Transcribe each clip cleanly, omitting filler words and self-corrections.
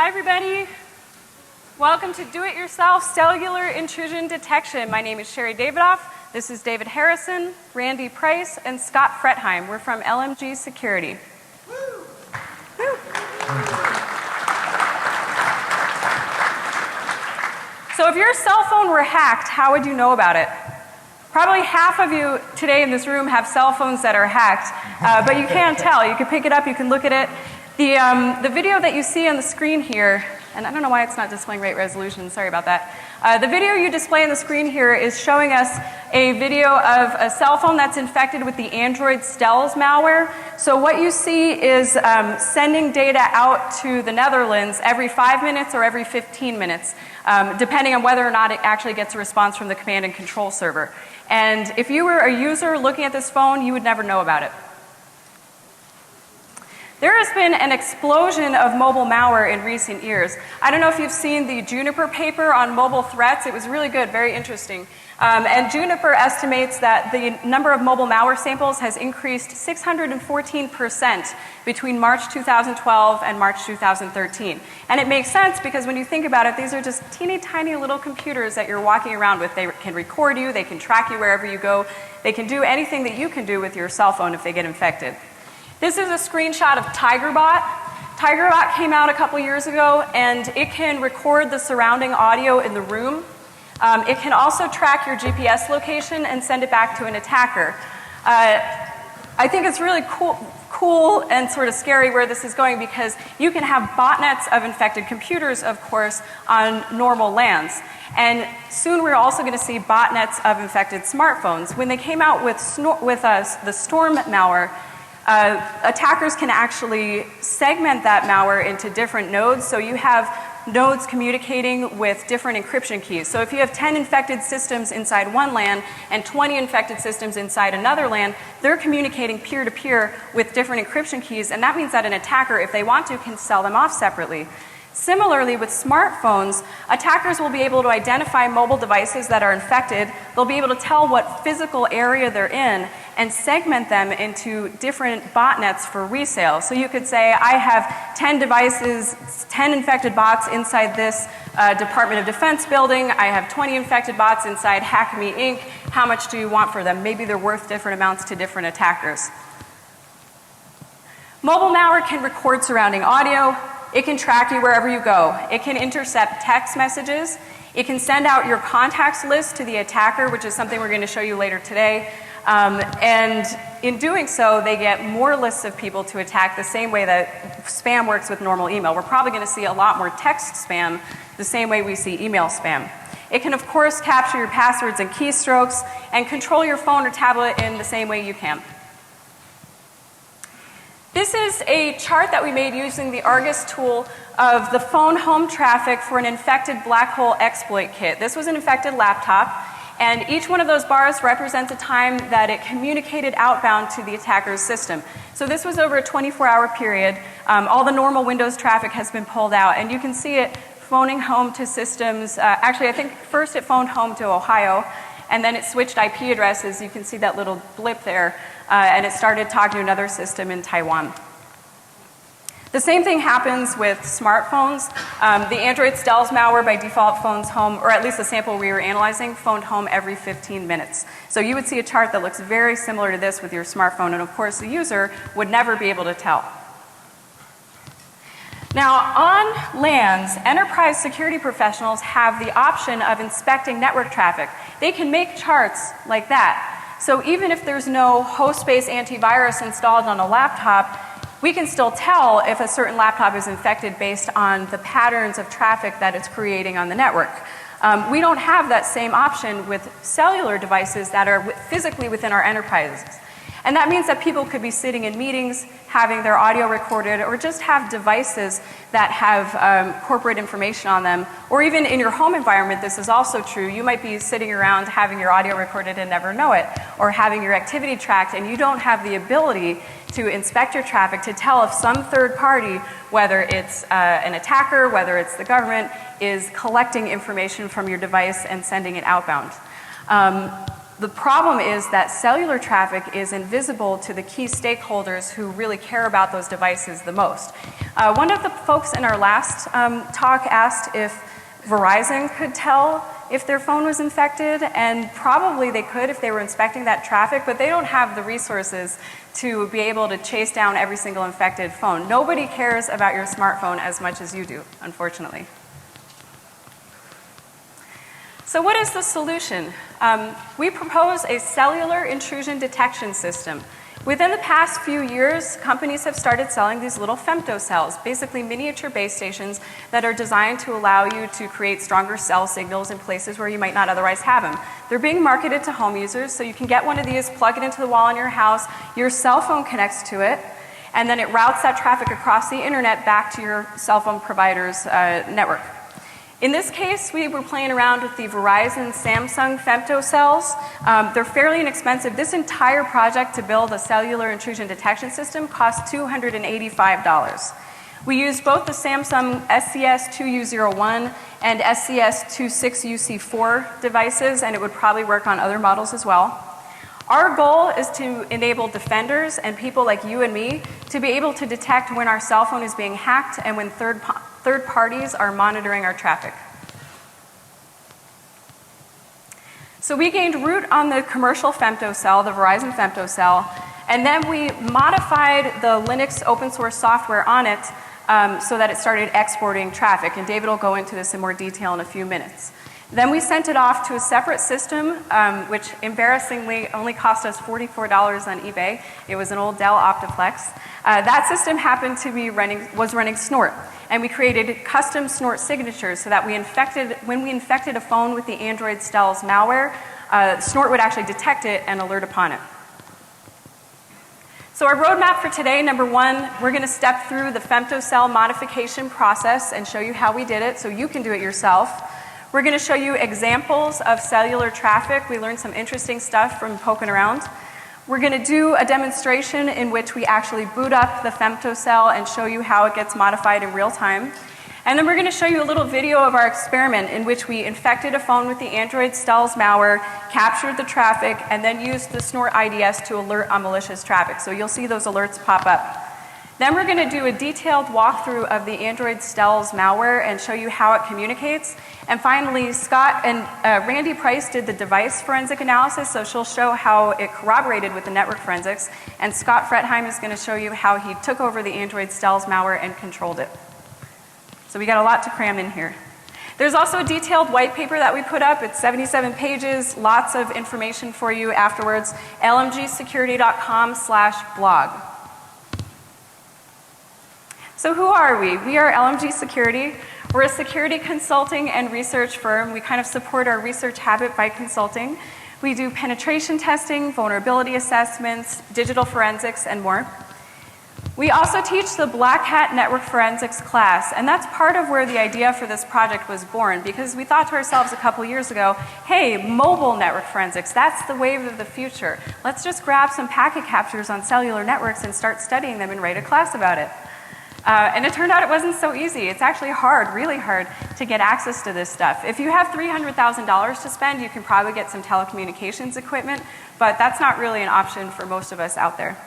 Hi, everybody. Welcome to Do-It-Yourself Cellular Intrusion Detection. My name is Sherry Davidoff. This is David Harrison, Randy Price, and Scott Fretheim. We're from LMG Security. Woo. Woo. So if your cell phone were hacked, how would you know about it? Probably half of you today in this room have cell phones that are hacked, but you can't tell. You can pick it up, you can look at it. The video that you see on the screen here, and I don't know why it's not displaying great resolution, sorry about that. The video you display on the screen here is showing us a video of a cell phone that's infected with the Android Stealth malware. So what you see is sending data out to the Netherlands every 5 minutes or every 15 minutes, depending on whether or not it actually gets a response from the command and control server. And if you were a user looking at this phone, you would never know about it. There has been an explosion of mobile malware in recent years. I don't know if you've seen the Juniper paper on mobile threats. It was really good, very interesting. And Juniper estimates that the number of mobile malware samples has increased 614% between March 2012 and March 2013. And it makes sense because when you think about it, these are just teeny tiny little computers that you're walking around with. They can record you, they can track you wherever you go, they can do anything that you can do with your cell phone if they get infected. This is a screenshot of TigerBot. TigerBot came out a couple years ago, and it can record the surrounding audio in the room. It can also track your GPS location and send it back to an attacker. I think it's really cool and sort of scary where this is going because you can have botnets of infected computers, of course, on normal LANs. And soon we're also going to see botnets of infected smartphones. When they came out with the Storm malware, attackers can actually segment that malware into different nodes, so you have nodes communicating with different encryption keys. So if you have 10 infected systems inside one LAN and 20 infected systems inside another LAN, they're communicating peer-to-peer with different encryption keys, and that means that an attacker, if they want to, can sell them off separately. Similarly, with smartphones, attackers will be able to identify mobile devices that are infected. They'll be able to tell what physical area they're in and segment them into different botnets for resale. So you could say, I have 10 devices, 10 infected bots inside this Department of Defense building. I have 20 infected bots inside Hack Me Inc. How much do you want for them? Maybe they're worth different amounts to different attackers. Mobile malware can record surrounding audio. It can track you wherever you go. It can intercept text messages. It can send out your contacts list to the attacker, which is something we're going to show you later today. And in doing so, they get more lists of people to attack the same way that spam works with normal email. We're probably going to see a lot more text spam the same way we see email spam. It can, of course, capture your passwords and keystrokes and control your phone or tablet in the same way you can. This is a chart that we made using the Argus tool of the phone home traffic for an infected black hole exploit kit. This was an infected laptop, and each one of those bars represents a time that it communicated outbound to the attacker's system. So this was over a 24-hour period. All the normal Windows traffic has been pulled out, and you can see it phoning home to systems. Actually, I think first it phoned home to Ohio, and then it switched IP addresses. You can see that little blip there. And it started talking to another system in Taiwan. The same thing happens with smartphones. The Android Stealth malware by default phones home, or at least the sample we were analyzing, phoned home every 15 minutes. So you would see a chart that looks very similar to this with your smartphone, and of course the user would never be able to tell. Now, on LANs, enterprise security professionals have the option of inspecting network traffic. They can make charts like that. So even if there's no host-based antivirus installed on a laptop, we can still tell if a certain laptop is infected based on the patterns of traffic that it's creating on the network. We don't have that same option with cellular devices that are physically within our enterprises. And that means that people could be sitting in meetings, having their audio recorded, or just have devices that have corporate information on them. Or even in your home environment, this is also true. You might be sitting around having your audio recorded and never know it, or having your activity tracked, and you don't have the ability to inspect your traffic to tell if some third party, whether it's an attacker, whether it's the government, is collecting information from your device and sending it outbound. The problem is that cellular traffic is invisible to the key stakeholders who really care about those devices the most. One of the folks in our last talk asked if Verizon could tell if their phone was infected, and probably they could if they were inspecting that traffic, but they don't have the resources to be able to chase down every single infected phone. Nobody cares about your smartphone as much as you do, unfortunately. So what is the solution? We propose a cellular intrusion detection system. Within the past few years, companies have started selling these little femtocells, basically miniature base stations that are designed to allow you to create stronger cell signals in places where you might not otherwise have them. They're being marketed to home users, so you can get one of these, plug it into the wall in your house, your cell phone connects to it, and then it routes that traffic across the internet back to your cell phone provider's network. In this case, we were playing around with the Verizon Samsung femtocells. They're fairly inexpensive. This entire project to build a cellular intrusion detection system cost $285. We used both the Samsung SCS2U01 and SCS26UC4 devices, and it would probably work on other models as well. Our goal is to enable defenders and people like you and me to be able to detect when our cell phone is being hacked and when third parties are monitoring our traffic. So we gained root on the commercial femtocell, the Verizon femtocell, and then we modified the Linux open source software on it so that it started exporting traffic, and David will go into this in more detail in a few minutes. Then we sent it off to a separate system, which embarrassingly only cost us $44 on eBay. It was an old Dell Optiplex. That system happened to be was running Snort, and we created custom Snort signatures so that when we infected a phone with the Android Stealth malware, Snort would actually detect it and alert upon it. So our roadmap for today, number one, we're going to step through the femtocell modification process and show you how we did it so you can do it yourself. We're going to show you examples of cellular traffic. We learned some interesting stuff from poking around. We're going to do a demonstration in which we actually boot up the femtocell and show you how it gets modified in real time. And then we're going to show you a little video of our experiment in which we infected a phone with the Android Stealth malware, captured the traffic, and then used the Snort IDS to alert on malicious traffic. So you'll see those alerts pop up. Then we're going to do a detailed walkthrough of the Android Stealth malware and show you how it communicates. And finally, Scott and Randy Price did the device forensic analysis, so she'll show how it corroborated with the network forensics. And Scott Fretheim is going to show you how he took over the Android Stealth malware and controlled it. So we got a lot to cram in here. There's also a detailed white paper that we put up. It's 77 pages, lots of information for you afterwards. lmgsecurity.com/blog. So who are we? We are LMG Security. We're a security consulting and research firm. We kind of support our research habit by consulting. We do penetration testing, vulnerability assessments, digital forensics, and more. We also teach the Black Hat Network Forensics class, and that's part of where the idea for this project was born, because we thought to ourselves a couple years ago, hey, mobile network forensics, that's the wave of the future. Let's just grab some packet captures on cellular networks and start studying them and write a class about it. And it turned out it wasn't so easy. It's actually hard, really hard, to get access to this stuff. If you have $300,000 to spend, you can probably get some telecommunications equipment, but that's not really an option for most of us out there.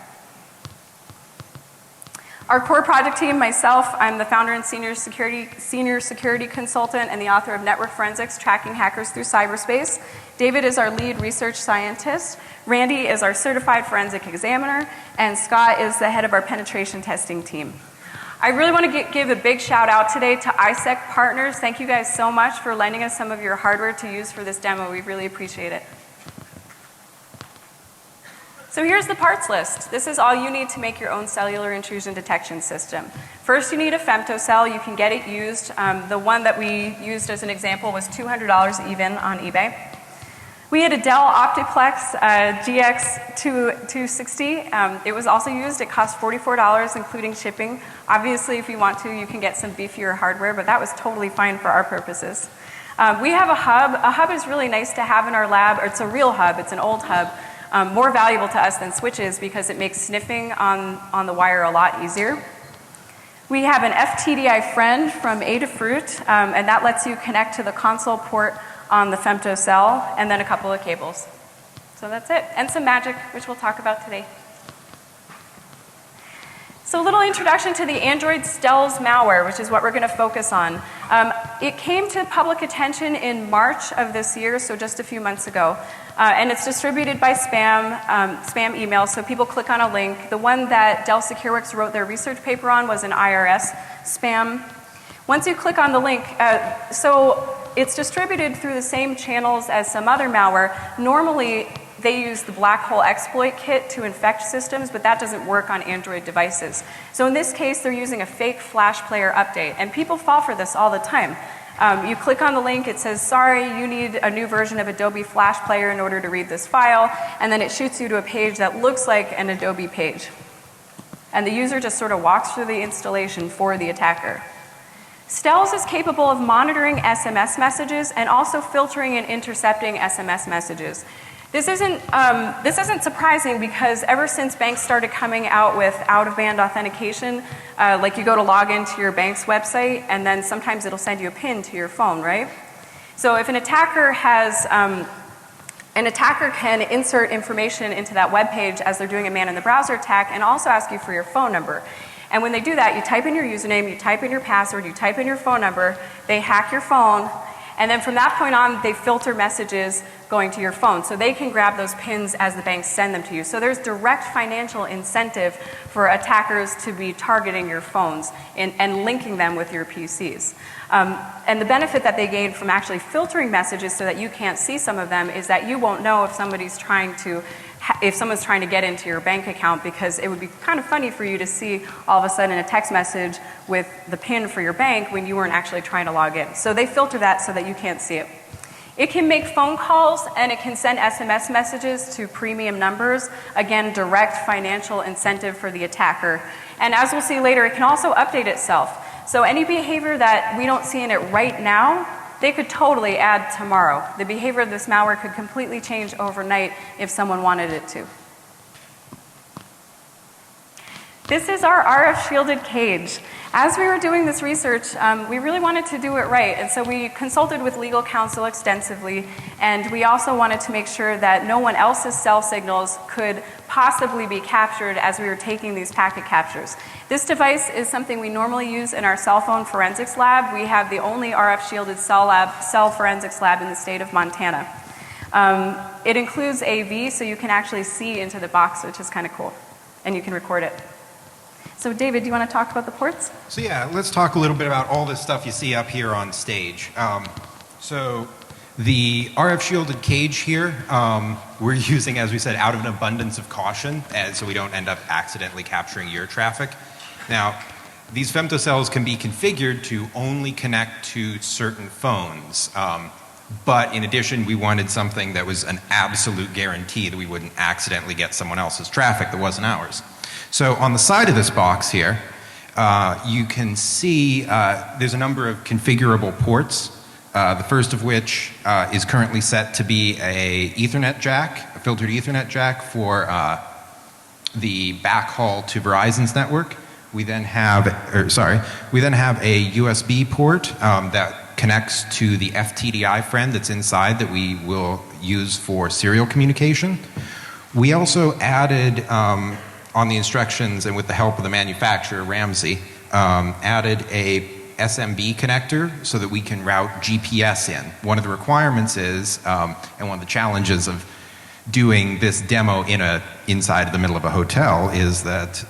Our core project team, myself, I'm the founder and senior security consultant and the author of Network Forensics, Tracking Hackers Through Cyberspace. David is our lead research scientist. Randy is our certified forensic examiner. And Scott is the head of our penetration testing team. I really want to give a big shout out today to ISEC partners. Thank you guys so much for lending us some of your hardware to use for this demo. We really appreciate it. So here's the parts list. This is all you need to make your own cellular intrusion detection system. First, you need a femtocell. You can get it used. The one that we used as an example was $200 even on eBay. We had a Dell Optiplex GX260. It was also used. It cost $44, including shipping. Obviously, if you want to, you can get some beefier hardware, but that was totally fine for our purposes. We have a hub. A hub is really nice to have in our lab. Or it's a real hub. It's an old hub. More valuable to us than switches because it makes sniffing on the wire a lot easier. We have an FTDI friend from Adafruit, and that lets you connect to the console port on the femtocell, and then a couple of cables. So that's it, and some magic, which we'll talk about today. So a little introduction to the Android Stealth malware, which is what we're going to focus on. It came to public attention in March of this year, so just a few months ago. And it's distributed by spam emails, so people click on a link. The one that Dell SecureWorks wrote their research paper on was an IRS spam. Once you click on the link, so it's distributed through the same channels as some other malware. Normally, they use the black hole exploit kit to infect systems, but that doesn't work on Android devices. So in this case, they're using a fake Flash player update, and people fall for this all the time. You click on the link, it says, sorry, you need a new version of Adobe Flash Player in order to read this file, and then it shoots you to a page that looks like an Adobe page. And the user just sort of walks through the installation for the attacker. Stealth is capable of monitoring SMS messages and also filtering and intercepting SMS messages. This isn't surprising because ever since banks started coming out with out-of-band authentication, like you go to log into your bank's website and then sometimes it'll send you a PIN to your phone, right? So if an attacker can insert information into that web page as they're doing a man-in-the-browser attack and also ask you for your phone number. And when they do that, you type in your username, you type in your password, you type in your phone number, they hack your phone, and then from that point on, they filter messages going to your phone. So they can grab those PINs as the banks send them to you. So there's direct financial incentive for attackers to be targeting your phones and linking them with your PCs. And the benefit that they gain from actually filtering messages so that you can't see some of them is that you won't know if someone's trying to get into your bank account, because it would be kind of funny for you to see all of a sudden a text message with the PIN for your bank when you weren't actually trying to log in. So they filter that so that you can't see it. It can make phone calls and it can send SMS messages to premium numbers. Again, direct financial incentive for the attacker. And as we'll see later, it can also update itself. So any behavior that we don't see in it right now, they could totally add tomorrow. The behavior of this malware could completely change overnight if someone wanted it to. This is our RF shielded cage. As we were doing this research, we really wanted to do it right, and so we consulted with legal counsel extensively, and we also wanted to make sure that no one else's cell signals could possibly be captured as we were taking these packet captures. This device is something we normally use in our cell phone forensics lab. We have the only RF shielded cell forensics lab in the state of Montana. It includes AV, so you can actually see into the box, which is kind of cool, and you can record it. So David, do you want to talk about the ports? So yeah, let's talk a little bit about all this stuff you see up here on stage. So the RF shielded cage here, we're using, as we said, out of an abundance of caution, so we don't end up accidentally capturing your traffic. Now, these femtocells can be configured to only connect to certain phones. But in addition, we wanted something that was an absolute guarantee that we wouldn't accidentally get someone else's traffic that wasn't ours. So on the side of this box here, you can see there's a number of configurable ports. The first of which is currently set to be a Ethernet jack, a filtered Ethernet jack for the backhaul to Verizon's network. We then have a USB port that connects to the FTDI friend that's inside that we will use for serial communication. We also added on the instructions and with the help of the manufacturer, Ramsey, added a SMB connector so that we can route GPS in. One of the requirements is, and one of the challenges of doing this demo inside the middle of a hotel is that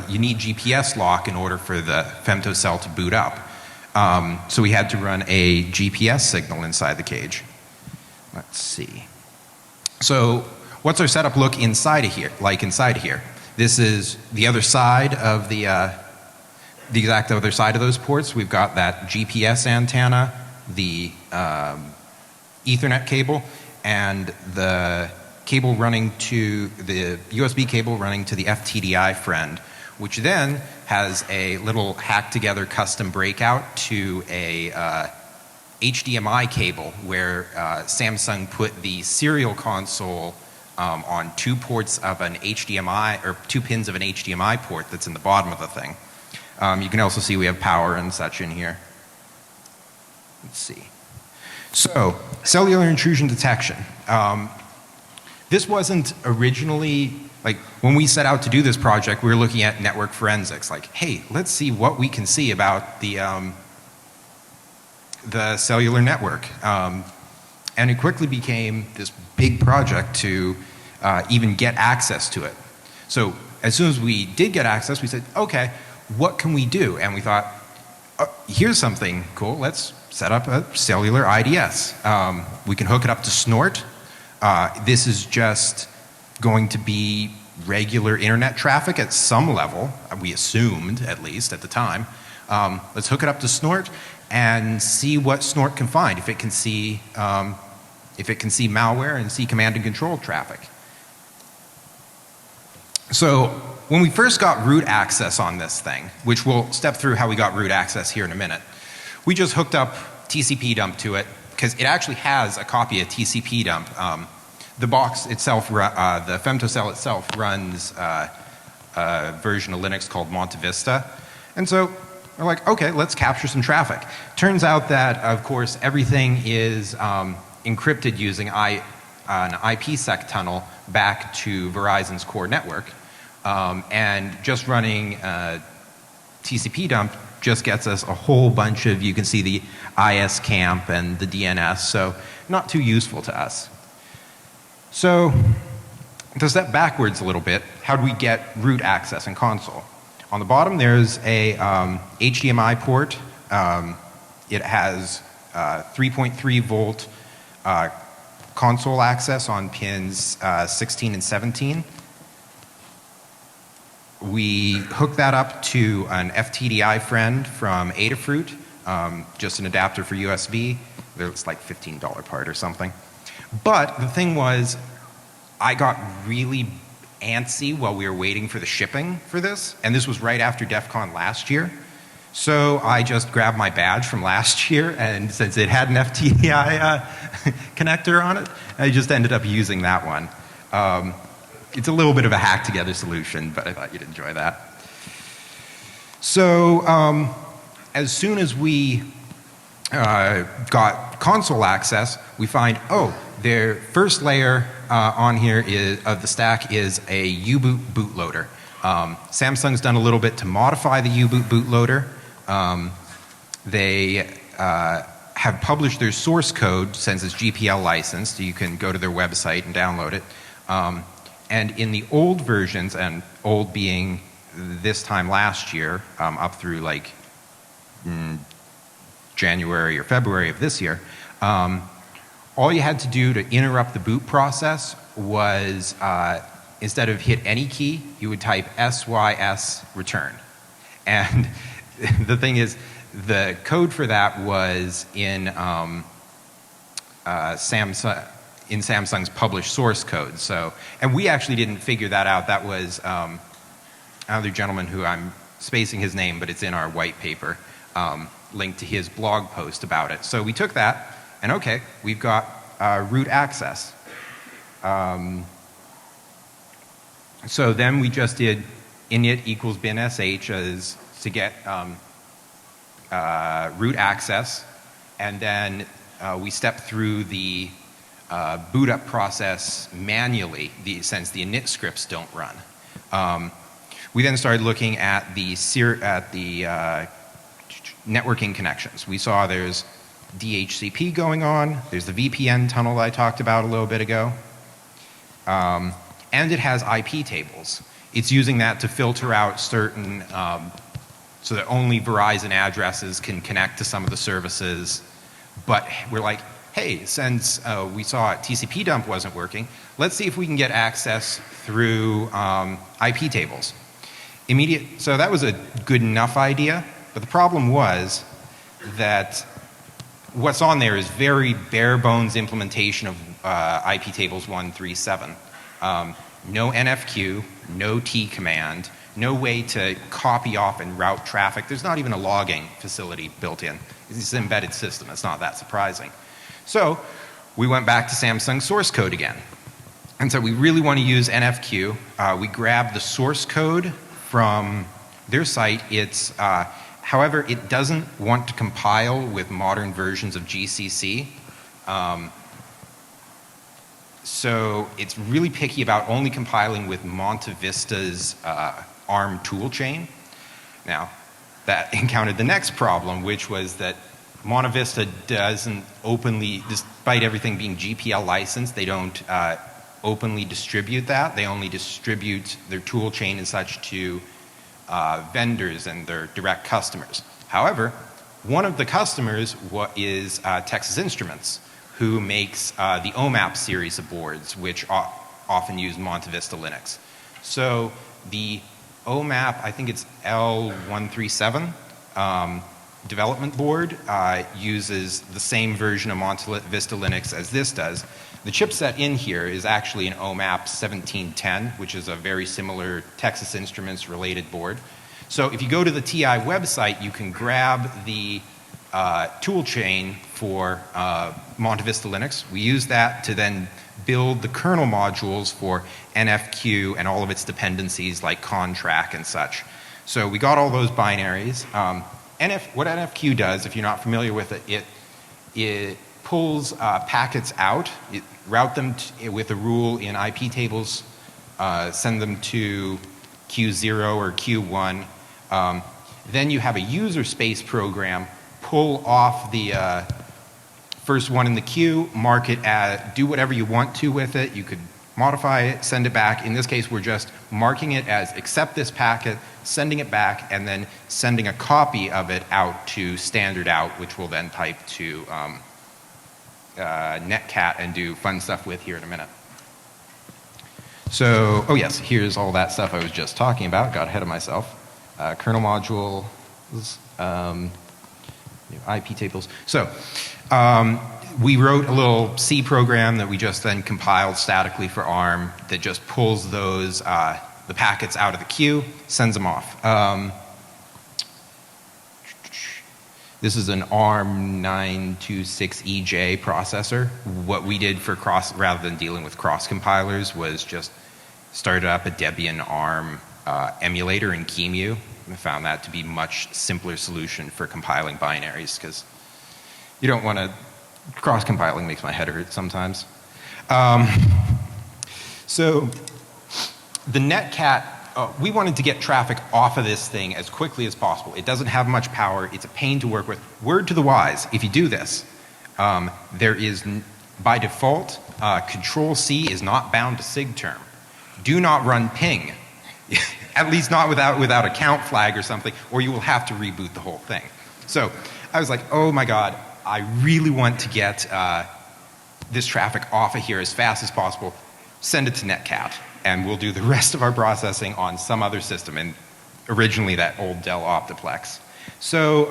you need GPS lock in order for the femtocell to boot up. So we had to run a GPS signal inside the cage. Let's see. So what's our setup look inside of here, inside of here? This is the other side of the exact other side of those ports. We've got that GPS antenna, the Ethernet cable, and the cable running to the USB cable running to the FTDI friend, which then has a little hacked together custom breakout to a HDMI cable where Samsung put the serial console on 2 ports of an HDMI, or 2 pins of an HDMI port that's in the bottom of the thing. You can also see we have power and such in here. Let's see. So, cellular intrusion detection. This wasn't originally, like when we set out to do this project, we were looking at network forensics. Like, hey, let's see what we can see about the cellular network. And it quickly became this big project to even get access to it. So as soon as we did get access, we said, okay, what can we do? And we thought, here's something cool. Let's set up a cellular IDS. We can hook it up to Snort. This is just going to be regular internet traffic at some level, we assumed at least at the time. Let's hook it up to Snort and see what Snort can find, if it can see malware and see command and control traffic. So when we first got root access on this thing, which we'll step through how we got root access here in a minute, we just hooked up TCP dump to it, because it actually has a copy of TCP dump. The box itself, the femtocell itself runs a version of Linux called Monte Vista. And so we're like, okay, let's capture some traffic. Turns out that, of course, everything is encrypted using an IPsec tunnel back to Verizon's core network. And just running TCP dump just gets us a whole bunch of, you can see the IS camp and the DNS, so not too useful to us. So to step backwards a little bit, how do we get root access in console? On the bottom there's a HDMI port. It has 3.3 volt console access on pins 16 and 17. We hook that up to an FTDI friend from Adafruit, just an adapter for USB. It's like $15 part or something. But the thing was, I got really antsy while we were waiting for the shipping for this, and this was right after DEFCON last year. So I just grabbed my badge from last year, and since it had an FTDI connector on it, I just ended up using that one. It's a little bit of a hack together solution, but I thought you'd enjoy that. So as soon as we got console access, we find, oh, their first layer on here of the stack is a U-boot bootloader. Samsung's done a little bit to modify the U-boot bootloader. They have published their source code since it's GPL licensed, so you can go to their website and download it. And in the old versions, and old being this time last year, up through like January or February of this year, all you had to do to interrupt the boot process was, instead of hit any key, you would type SYS return. And the thing is, the code for that was in Samsung's published source code. So, and we actually didn't figure that out. That was another gentleman who I'm spacing his name, but it's in our white paper, linked to his blog post about it. So we took that, and okay, we've got root access. So then we just did init equals bin sh as to get root access, and then we stepped through the boot up process manually, since the init scripts don't run. We then started looking at the networking connections. We saw there's DHCP going on, there's the VPN tunnel that I talked about a little bit ago, and it has IP tables. It's using that to filter out certain, so that only Verizon addresses can connect to some of the services. But we're like, hey, since we saw TCP dump wasn't working, let's see if we can get access through IP tables. So that was a good enough idea, but the problem was that what's on there is very bare bones implementation of IP tables 137. No NFQ, no T command, no way to copy off and route traffic. There's not even a logging facility built in. It's an embedded system. It's not that surprising. So we went back to Samsung source code again. And so we really want to use NFQ. We grabbed the source code from their site. It's, however, it doesn't want to compile with modern versions of GCC. so it's really picky about only compiling with Monte Vista's ARM toolchain. Now, that encountered the next problem, which was that Monte Vista doesn't openly, despite everything being GPL licensed, they don't openly distribute that. They only distribute their toolchain and such to vendors and their direct customers. However, one of the customers is Texas Instruments, who makes the OMAP series of boards, which often use Monte Vista Linux. So the OMAP, I think it's L137 development board, uses the same version of Monte Vista Linux as this does. The chipset in here is actually an OMAP 1710, which is a very similar Texas Instruments related board. So if you go to the TI website, you can grab the toolchain for Monte Vista Linux. We use that to then build the kernel modules for NFQ and all of its dependencies like contract and such. So we got all those binaries. What NFQ does, if you're not familiar with it, it pulls packets out, it route them with a rule in IP tables, send them to Q0 or Q1. Then you have a user space program pull off the first one in the queue, mark it as, do whatever you want to with it. You could modify it, send it back. In this case, we're just marking it as accept this packet, sending it back, and then sending a copy of it out to standard out, which we'll then type to netcat and do fun stuff with here in a minute. So, oh yes, here's all that stuff I was just talking about. Got ahead of myself. Kernel modules, IP tables. So, we wrote a little C program that we just then compiled statically for ARM that just pulls those, the packets out of the queue, sends them off. This is an ARM 926EJ processor. What we did for rather than dealing with cross compilers, was just started up a Debian ARM emulator in QEMU. I found that to be much simpler solution for compiling binaries, because you don't want to, cross compiling makes my head hurt sometimes. So the netcat, we wanted to get traffic off of this thing as quickly as possible. It doesn't have much power. It's a pain to work with. Word to the wise, if you do this, there is, by default, Control C is not bound to sigterm. Do not run ping. At least not without a count flag or something, or you will have to reboot the whole thing. So I was like, oh my God, I really want to get this traffic off of here as fast as possible. Send it to netcat, and we'll do the rest of our processing on some other system, and originally that old Dell Optiplex. So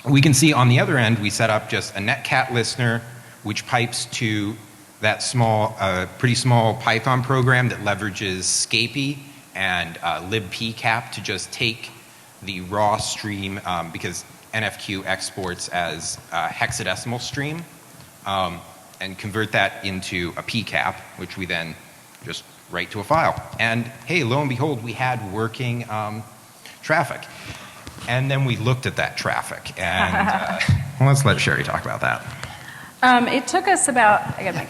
we can see on the other end, we set up just a netcat listener, which pipes to that small, pretty small Python program that leverages Scapy and libpcap to just take the raw stream, because NFQ exports as a hexadecimal stream, and convert that into a pcap, which we then just write to a file. And hey, lo and behold, we had working traffic. And then we looked at that traffic, and well, let's let Sherry talk about that. It took us about, I got a mic.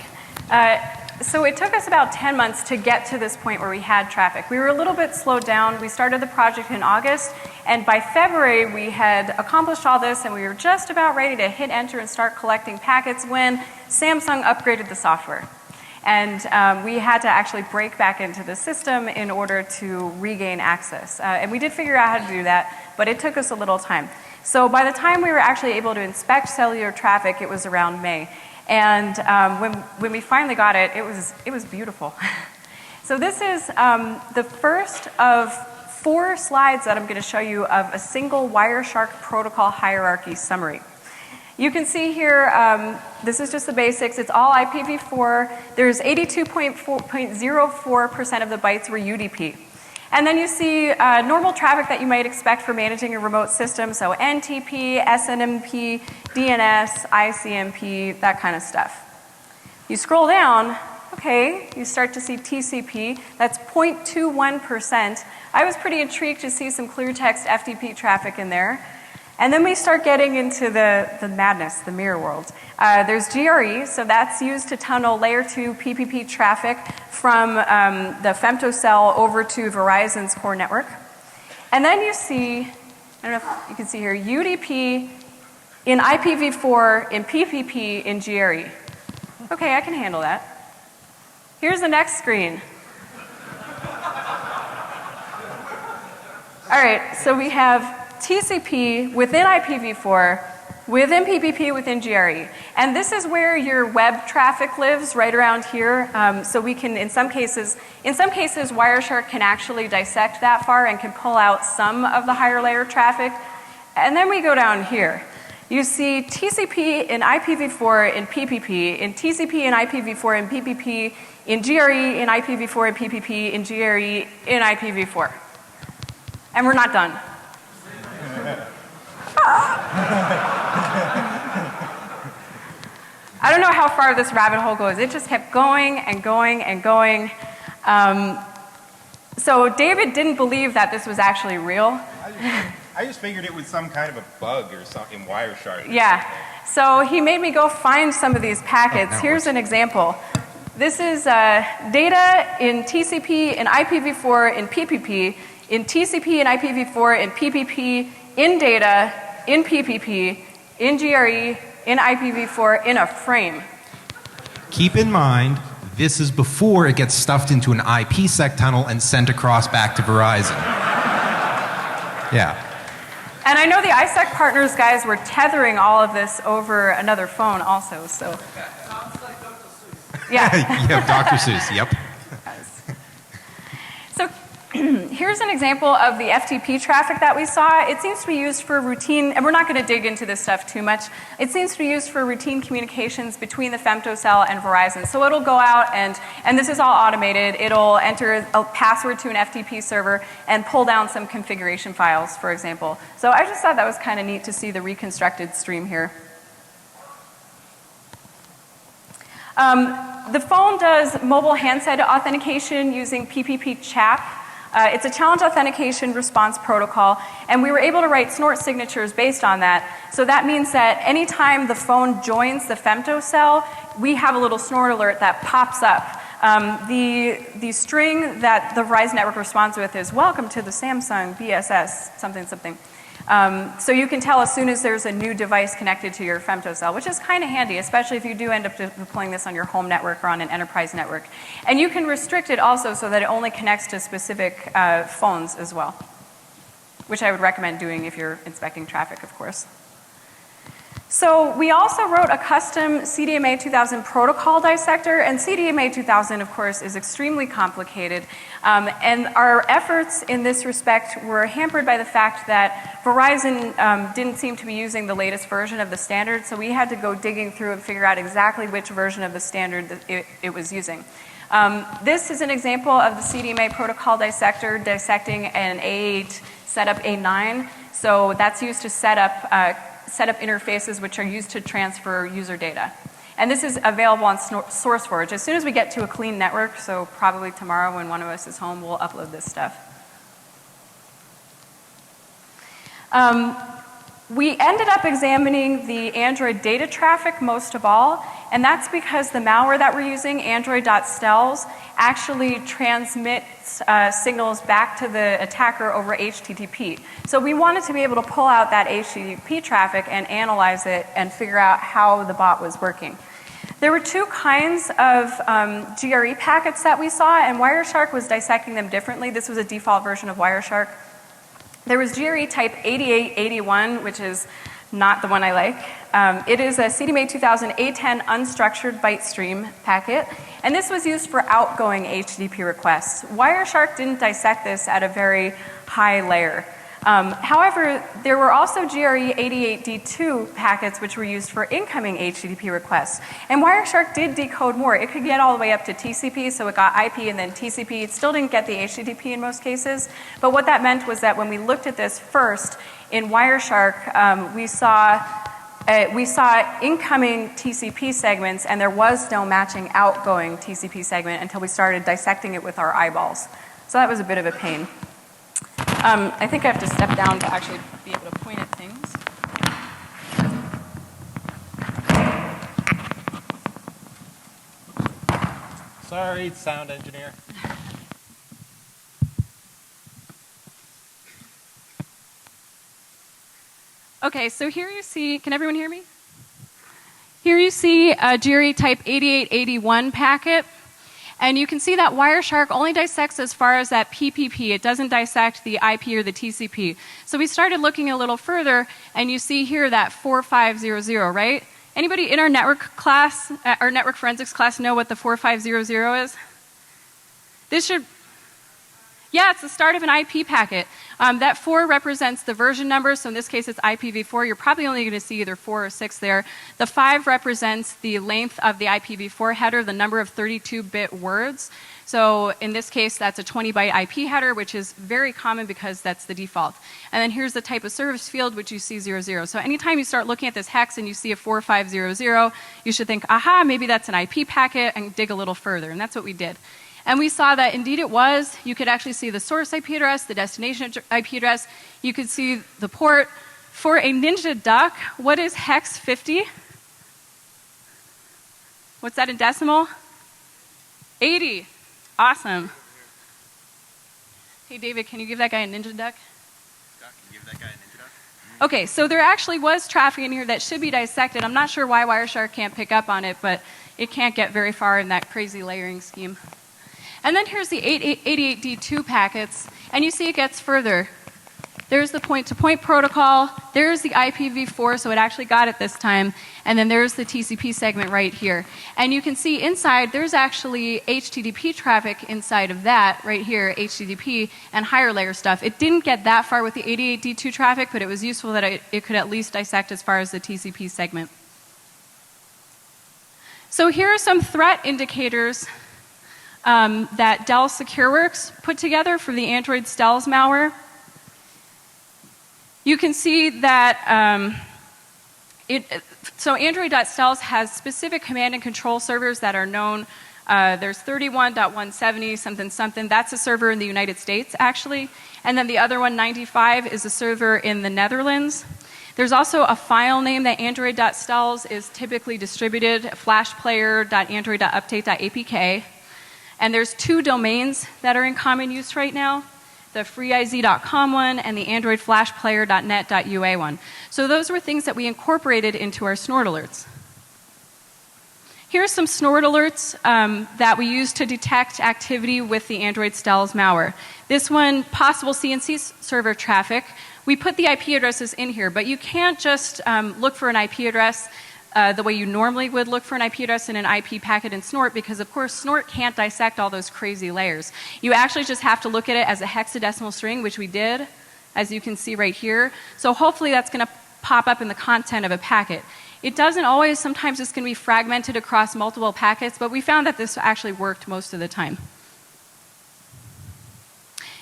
So it took us about 10 months to get to this point where we had traffic. We were a little bit slowed down. We started the project in August, and by February we had accomplished all this, and we were just about ready to hit enter and start collecting packets when Samsung upgraded the software. And we had to actually break back into the system in order to regain access. And we did figure out how to do that, but it took us a little time. So by the time we were actually able to inspect cellular traffic, it was around May. And when we finally got it, it was beautiful. So this is the first of 4 slides that I'm going to show you of a single Wireshark protocol hierarchy summary. You can see here, this is just the basics. It's all IPv4. There's 82.04% of the bytes were UDP. And then you see normal traffic that you might expect for managing a remote system, so NTP, SNMP, DNS, ICMP, that kind of stuff. You scroll down, okay, you start to see TCP, that's 0.21%. I was pretty intrigued to see some clear text FTP traffic in there. And then we start getting into the madness, the mirror world. There's GRE, so that's used to tunnel layer 2 PPP traffic from the femtocell over to Verizon's core network. And then you see, I don't know if you can see here, UDP in IPv4 in PPP in GRE. Okay, I can handle that. Here's the next screen. All right, so we have TCP within IPv4, within PPP, within GRE. And this is where your web traffic lives, right around here. So we can, in some cases, Wireshark can actually dissect that far and can pull out some of the higher layer traffic. And then we go down here. You see TCP in IPv4 in PPP, in TCP in IPv4 in PPP, in GRE in IPv4 in PPP, in GRE in IPv4. And we're not done. I don't know how far this rabbit hole goes. It just kept going and going and going. So David didn't believe that this was actually real. I just figured it was some kind of a bug or something in Wireshark. Yeah. So he made me go find some of these packets. Here's an example. This is data in TCP and IPv4 in PPP, in TCP and IPv4 in PPP, in data, in PPP, in GRE, in IPv4, in a frame. Keep in mind, this is before it gets stuffed into an IPsec tunnel and sent across back to Verizon. Yeah. And I know the ISEC partners guys were tethering all of this over another phone also, so. Yeah. Yeah, Dr. Seuss, yep. So here's an example of the FTP traffic that we saw. It seems to be used for routine, and we're not going to dig into this stuff too much. It seems to be used for routine communications between the femtocell and Verizon. So it'll go out and this is all automated. It'll enter a password to an FTP server and pull down some configuration files, for example. So I just thought that was kind of neat to see the reconstructed stream here. The phone does mobile handset authentication using PPP CHAP. It's a challenge authentication response protocol, and we were able to write snort signatures based on that. So that means that anytime the phone joins the femtocell, we have a little snort alert that pops up. The string that the Verizon network responds with is "Welcome to the Samsung BSS something something." So you can tell as soon as there's a new device connected to your femtocell, which is kind of handy, especially if you do end up deploying this on your home network or on an enterprise network. And you can restrict it also so that it only connects to specific phones as well, which I would recommend doing if you're inspecting traffic, of course. So we also wrote a custom CDMA 2000 protocol dissector, and CDMA 2000, of course, is extremely complicated. And our efforts in this respect were hampered by the fact that Verizon didn't seem to be using the latest version of the standard, so we had to go digging through and figure out exactly which version of the standard that it was using. This is an example of the CDMA protocol dissector dissecting an A8 setup A9. So that's used to set up interfaces which are used to transfer user data. And this is available on SourceForge. As soon as we get to a clean network, so probably tomorrow when one of us is home, we'll upload this stuff. We ended up examining the Android data traffic most of all, and that's because the malware that we're using, Android.stels, actually transmits signals back to the attacker over HTTP. So we wanted to be able to pull out that HTTP traffic and analyze it and figure out how the bot was working. There were two kinds of GRE packets that we saw, and Wireshark was dissecting them differently. This was a default version of Wireshark. There was GRE type 8881, which is not the one I like. It is a CDMA 2000 A10 unstructured byte stream packet, and this was used for outgoing HTTP requests. Wireshark didn't dissect this at a very high layer. However, there were also GRE 88D2 packets which were used for incoming HTTP requests. And Wireshark did decode more. It could get all the way up to TCP, so it got IP and then TCP. It still didn't get the HTTP in most cases. But what that meant was that when we looked at this first in Wireshark, we saw incoming TCP segments, and there was no matching outgoing TCP segment until we started dissecting it with our eyeballs. So that was a bit of a pain. I think I have to step down to actually be able to point at things. Sorry, sound engineer. Okay, so here you see, can everyone hear me? Here you see a GRE type 8881 packet, and you can see that Wireshark only dissects as far as that PPP. It doesn't dissect the IP or the TCP. So we started looking a little further, and you see here that 4500, right? Anybody in our network class, our network forensics class, know what the 4500 is? This should, yeah, it's the start of an IP packet. That 4 represents the version number, so in this case it's IPv4. You're probably only going to see either 4 or 6 there. The 5 represents the length of the IPv4 header, the number of 32-bit words. So in this case, that's a 20-byte IP header, which is very common because that's the default. And then here's the type of service field, which you see 00. So anytime you start looking at this hex and you see a 4500, you should think, aha, maybe that's an IP packet, and dig a little further. And that's what we did. And we saw that indeed it was. You could actually see the source IP address, the destination IP address. You could see the port. For a Ninja Duck, what is hex 50? What's that in decimal? 80. Awesome. Hey, David, can you give that guy a Ninja Duck? Scott, can you give that guy a Ninja Duck? Okay, so there actually was traffic in here that should be dissected. I'm not sure why Wireshark can't pick up on it, but it can't get very far in that crazy layering scheme. And then here's the 88D2 packets, and you see it gets further. There's the point-to-point protocol, there's the IPv4, so it actually got it this time, and then there's the TCP segment right here. And you can see inside, there's actually HTTP traffic inside of that, right here, HTTP, and higher layer stuff. It didn't get that far with the 88D2 traffic, but it was useful that it could at least dissect as far as the TCP segment. So here are some threat indicators that Dell SecureWorks put together for the Android Stealth malware. You can see that so Android.Stealth has specific command and control servers that are known. There's 31.170 something something. That's a server in the United States, actually. And then the other one, 95, is a server in the Netherlands. There's also a file name that Android.Stealth is typically distributed, flashplayer.android.update.apk. And there's 2 domains that are in common use right now, the freeiz.com one and the androidflashplayer.net.ua one. So those were things that we incorporated into our snort alerts. Here's some snort alerts that we use to detect activity with the Android Stealth malware. This one, possible CNC server traffic. We put the IP addresses in here, but you can't just look for an IP address the way you normally would look for an IP address in an IP packet in Snort, because of course Snort can't dissect all those crazy layers. You actually just have to look at it as a hexadecimal string, which we did, as you can see right here. So hopefully that's going to pop up in the content of a packet. It doesn't always, sometimes it's going to be fragmented across multiple packets, but we found that this actually worked most of the time.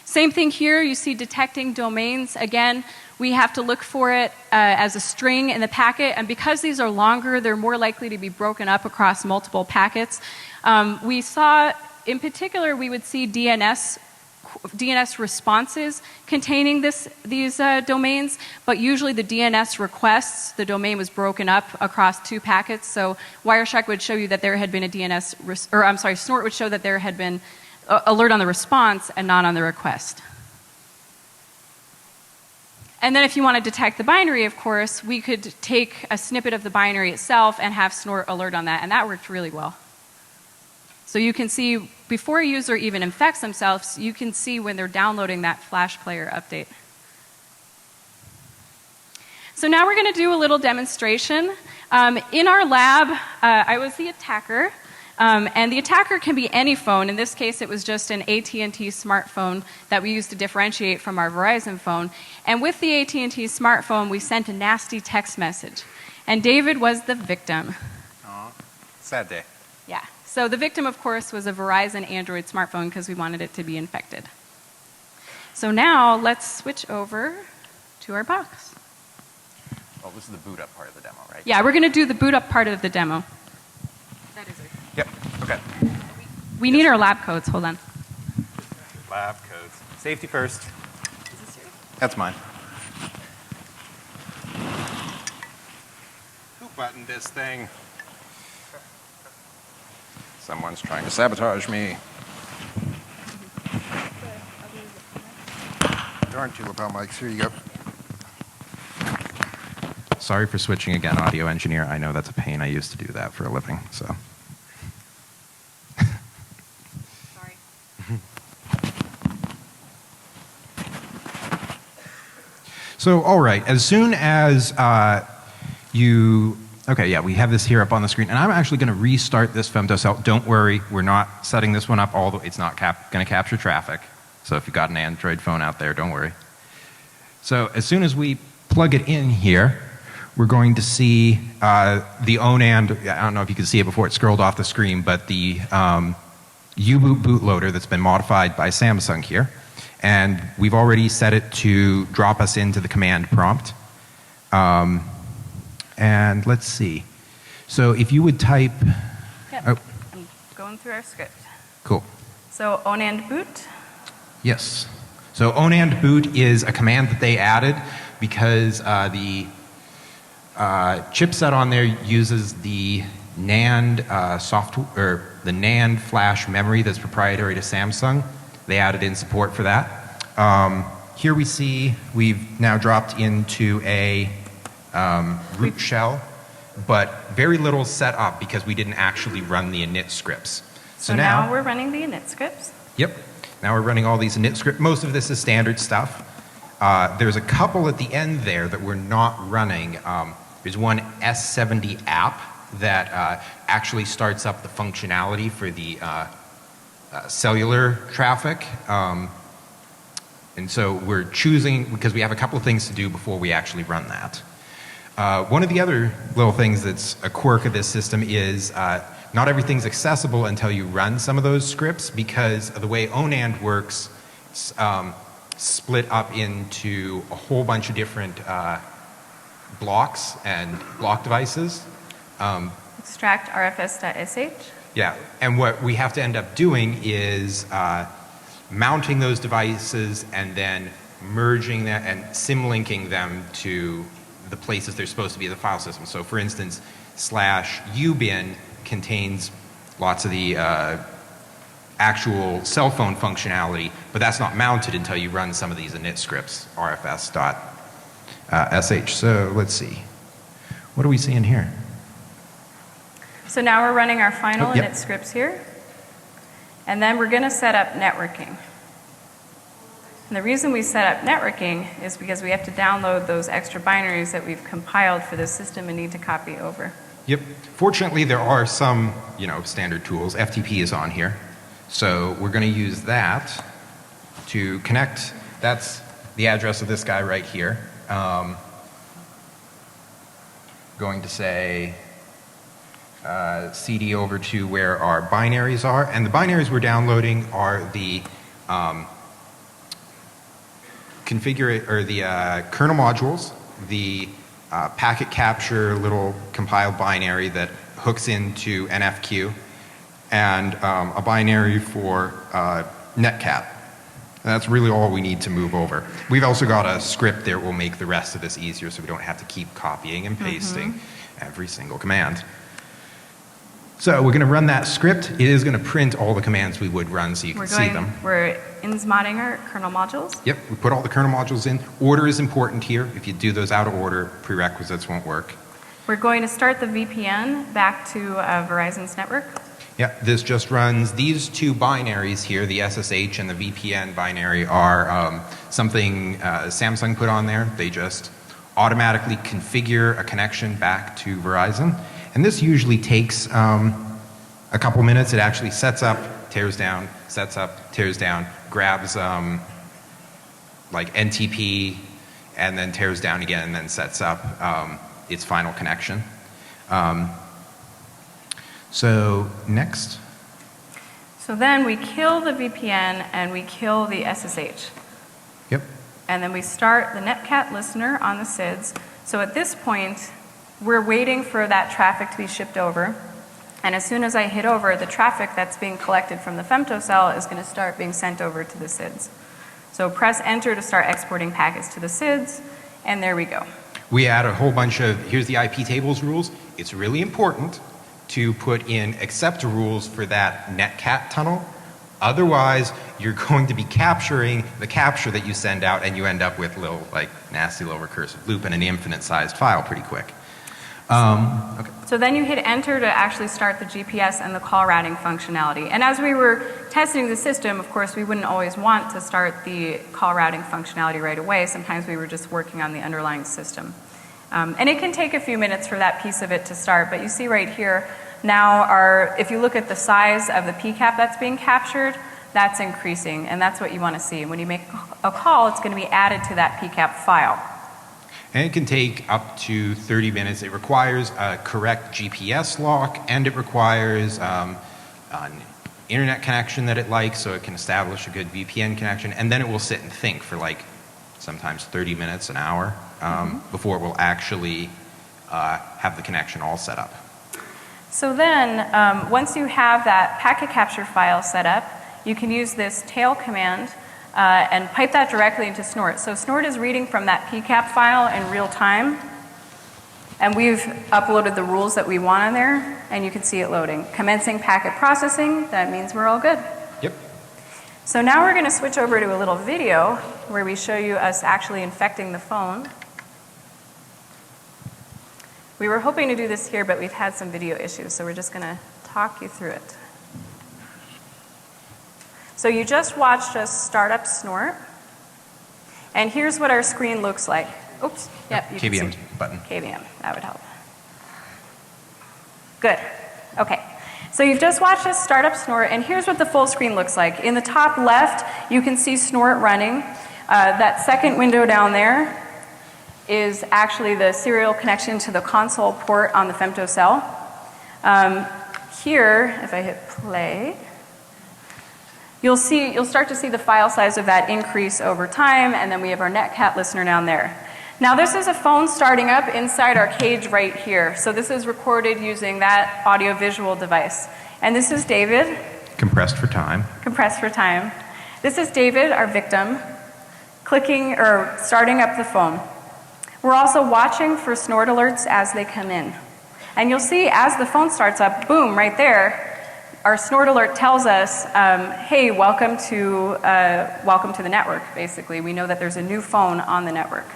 Same thing here, you see detecting domains. Again, we have to look for it as a string in the packet, and because these are longer, they're more likely to be broken up across multiple packets. We saw, in particular, we would see DNS responses containing these domains, but usually the DNS requests, the domain was broken up across 2 packets, so Wireshark would show you that there had been a Snort would show that there had been alert on the response and not on the request. And then if you want to detect the binary, of course, we could take a snippet of the binary itself and have Snort alert on that, and that worked really well. So you can see, before a user even infects themselves, you can see when they're downloading that Flash Player update. So now we're going to do a little demonstration. In our lab, I was the attacker. And the attacker can be any phone. In this case, it was just an AT&T smartphone that we used to differentiate from our Verizon phone. And with the AT&T smartphone, we sent a nasty text message. And David was the victim. Aw, sad day. Yeah. So the victim, of course, was a Verizon Android smartphone because we wanted it to be infected. So now let's switch over to our box. Well, this is the boot up part of the demo, right? Yeah, we're going to do the boot up part of the demo. That is it. Yep, okay. We need our lab codes. Hold on. Lab codes. Safety first. Is this yours? That's mine. Who buttoned this thing? Someone's trying to sabotage me. Darn two lapel mics. Here you go. Sorry for switching again, audio engineer. I know that's a pain. I used to do that for a living, so. Sorry. So, all right, as soon as okay, yeah, we have this here up on the screen, and I'm actually going to restart this femtocell. Don't worry, we're not setting this one up all the way. It's not going to capture traffic. So if you've got an Android phone out there, don't worry. So as soon as we plug it in here, we're going to see the ONAND. I don't know if you can see it before it scrolled off the screen, but the U-boot bootloader that's been modified by Samsung here. And we've already set it to drop us into the command prompt. And let's see. So if you would type... Yep. Oh. I'm going through our script. Cool. So ONAND boot. Yes. So ONAND boot is a command that they added because the chipset on there uses the NAND software, or the NAND flash memory that's proprietary to Samsung. They added in support for that. Here we see we've now dropped into a root shell, but very little set up because we didn't actually run the init scripts. So now we're running the init scripts. Yep. Now we're running all these init scripts. Most of this is standard stuff. There's a couple at the end there that we're not running. There's one S70 app that actually starts up the functionality for the cellular traffic. And so we're choosing, because we have a couple of things to do before we actually run that. One of the other little things that's a quirk of this system is not everything's accessible until you run some of those scripts, because of the way ONAND works, it's split up into a whole bunch of different blocks and block devices. Extract rfs.sh. Yeah, and what we have to end up doing is mounting those devices and then merging that and symlinking them to the places they're supposed to be in the file system. So for instance, /ubin contains lots of the actual cell phone functionality, but that's not mounted until you run some of these init scripts, rfs.sh. So let's see. What are we seeing here? So now we're running our final Yep. init scripts here. And then we're going to set up networking. And the reason we set up networking is because we have to download those extra binaries that we've compiled for this system and need to copy over. Yep. Fortunately, there are some, standard tools. FTP is on here. So we're going to use that to connect. That's the address of this guy right here. Going to say CD over to where our binaries are. And the binaries we're downloading are the kernel modules, the packet capture little compiled binary that hooks into NFQ, and a binary for netcat. And that's really all we need to move over. We've also got a script there that will make the rest of this easier so we don't have to keep copying and pasting every single command. So we're going to run that script. It is going to print all the commands we would run so you can see them. We're insmodding our kernel modules. Yep, we put all the kernel modules in. Order is important here. If you do those out of order, prerequisites won't work. We're going to start the VPN back to Verizon's network. Yeah, this just runs these two binaries here, the SSH and the VPN binary, are something Samsung put on there. They just automatically configure a connection back to Verizon. And this usually takes a couple minutes. It actually sets up, tears down, sets up, tears down, grabs like NTP, and then tears down again, and then sets up its final connection. So next. So then we kill the VPN and we kill the SSH. Yep. And then we start the netcat listener on the SIDS. So at this point, we're waiting for that traffic to be shipped over. And as soon as I hit over, the traffic that's being collected from the femtocell is going to start being sent over to the SIDS. So press enter to start exporting packets to the SIDS, and there we go. We add a whole bunch of, here's the IP tables rules. It's really important to put in accept rules for that netcat tunnel. Otherwise, you're going to be capturing the capture that you send out, and you end up with little, like, nasty little recursive loop and an infinite-sized file pretty quick. Okay. So then you hit enter to actually start the GPS and the call routing functionality. And as we were testing the system, of course, we wouldn't always want to start the call routing functionality right away. Sometimes we were just working on the underlying system. And it can take a few minutes for that piece of it to start, but you see right here, now if you look at the size of the PCAP that's being captured, that's increasing, and that's what you want to see. When you make a call, it's going to be added to that PCAP file. And it can take up to 30 minutes. It requires a correct GPS lock, and it requires an internet connection that it likes, so it can establish a good VPN connection, and then it will sit and think for like sometimes 30 minutes, an hour, before it will actually have the connection all set up. So then, once you have that packet capture file set up, you can use this tail command and pipe that directly into Snort. So Snort is reading from that PCAP file in real time, and we've uploaded the rules that we want on there, and you can see it loading. Commencing packet processing, that means we're all good. Yep. So now we're going to switch over to a little video where we show you us actually infecting the phone. We were hoping to do this here, but we've had some video issues, so we're just going to talk you through it. So you just watched us start up Snort, and here's what our screen looks like. Oops, yep, you can KVM see. button. KVM, that would help. Good, okay. So you've just watched us start up Snort, and here's what the full screen looks like. In the top left, you can see Snort running. That second window down there is actually the serial connection to the console port on the femtocell. Here, if I hit play, you'll start to see the file size of that increase over time, and then we have our netcat listener down there. Now this is a phone starting up inside our cage right here. So this is recorded using that audio-visual device. And this is David. Compressed for time. Compressed for time. This is David, our victim, clicking or starting up the phone. We're also watching for Snort alerts as they come in. And you'll see as the phone starts up, boom, right there, our Snort alert tells us, hey, welcome to the network, basically. We know that there's a new phone on the network.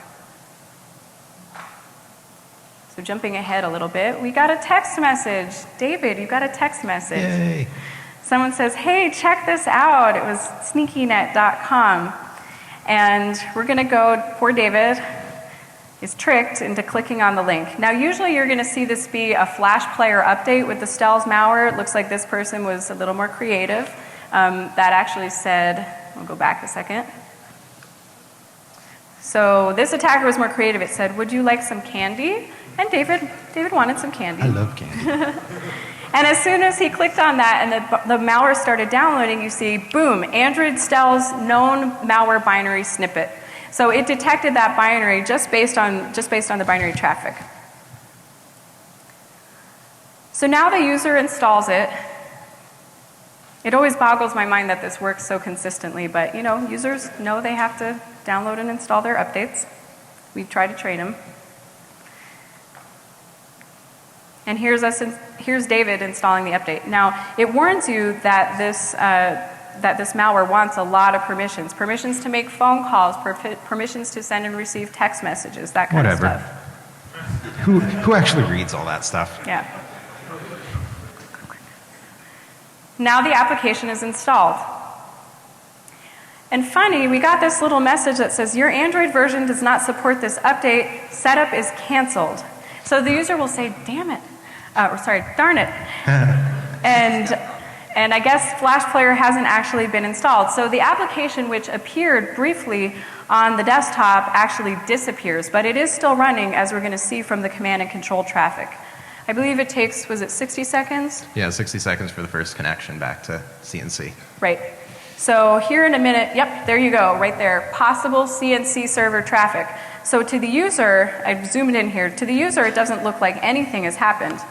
So jumping ahead a little bit, we got a text message. David, you got a text message. Yay. Someone says, hey, check this out. It was sneakynet.com. And we're going to go, poor David is tricked into clicking on the link. Now, usually you're going to see this be a Flash player update with the Stells malware. It looks like this person was a little more creative. That actually said, I'll go back a second. So this attacker was more creative. It said, would you like some candy? And David wanted some candy. I love candy. And as soon as he clicked on that and the malware started downloading, you see, boom, Android Stells known malware binary snippet. So it detected that binary just based on the binary traffic. So now the user installs it. It always boggles my mind that this works so consistently, but users know they have to download and install their updates. We try to train them. And here's David installing the update. Now, it warns you that this malware wants a lot of permissions. Permissions to make phone calls, permissions to send and receive text messages, that kind of stuff. Who actually reads all that stuff? Yeah. Now the application is installed. And funny, we got this little message that says, your Android version does not support this update. Setup is canceled. So the user will say, damn it. Darn it. And I guess Flash Player hasn't actually been installed. So the application, which appeared briefly on the desktop, actually disappears. But it is still running, as we're going to see from the command and control traffic. I believe it takes, was it 60 seconds? Yeah, 60 seconds for the first connection back to CNC. Right. So here in a minute, yep, there you go, right there. Possible CNC server traffic. So to the user, I've zoomed in here, to the user it doesn't look like anything has happened.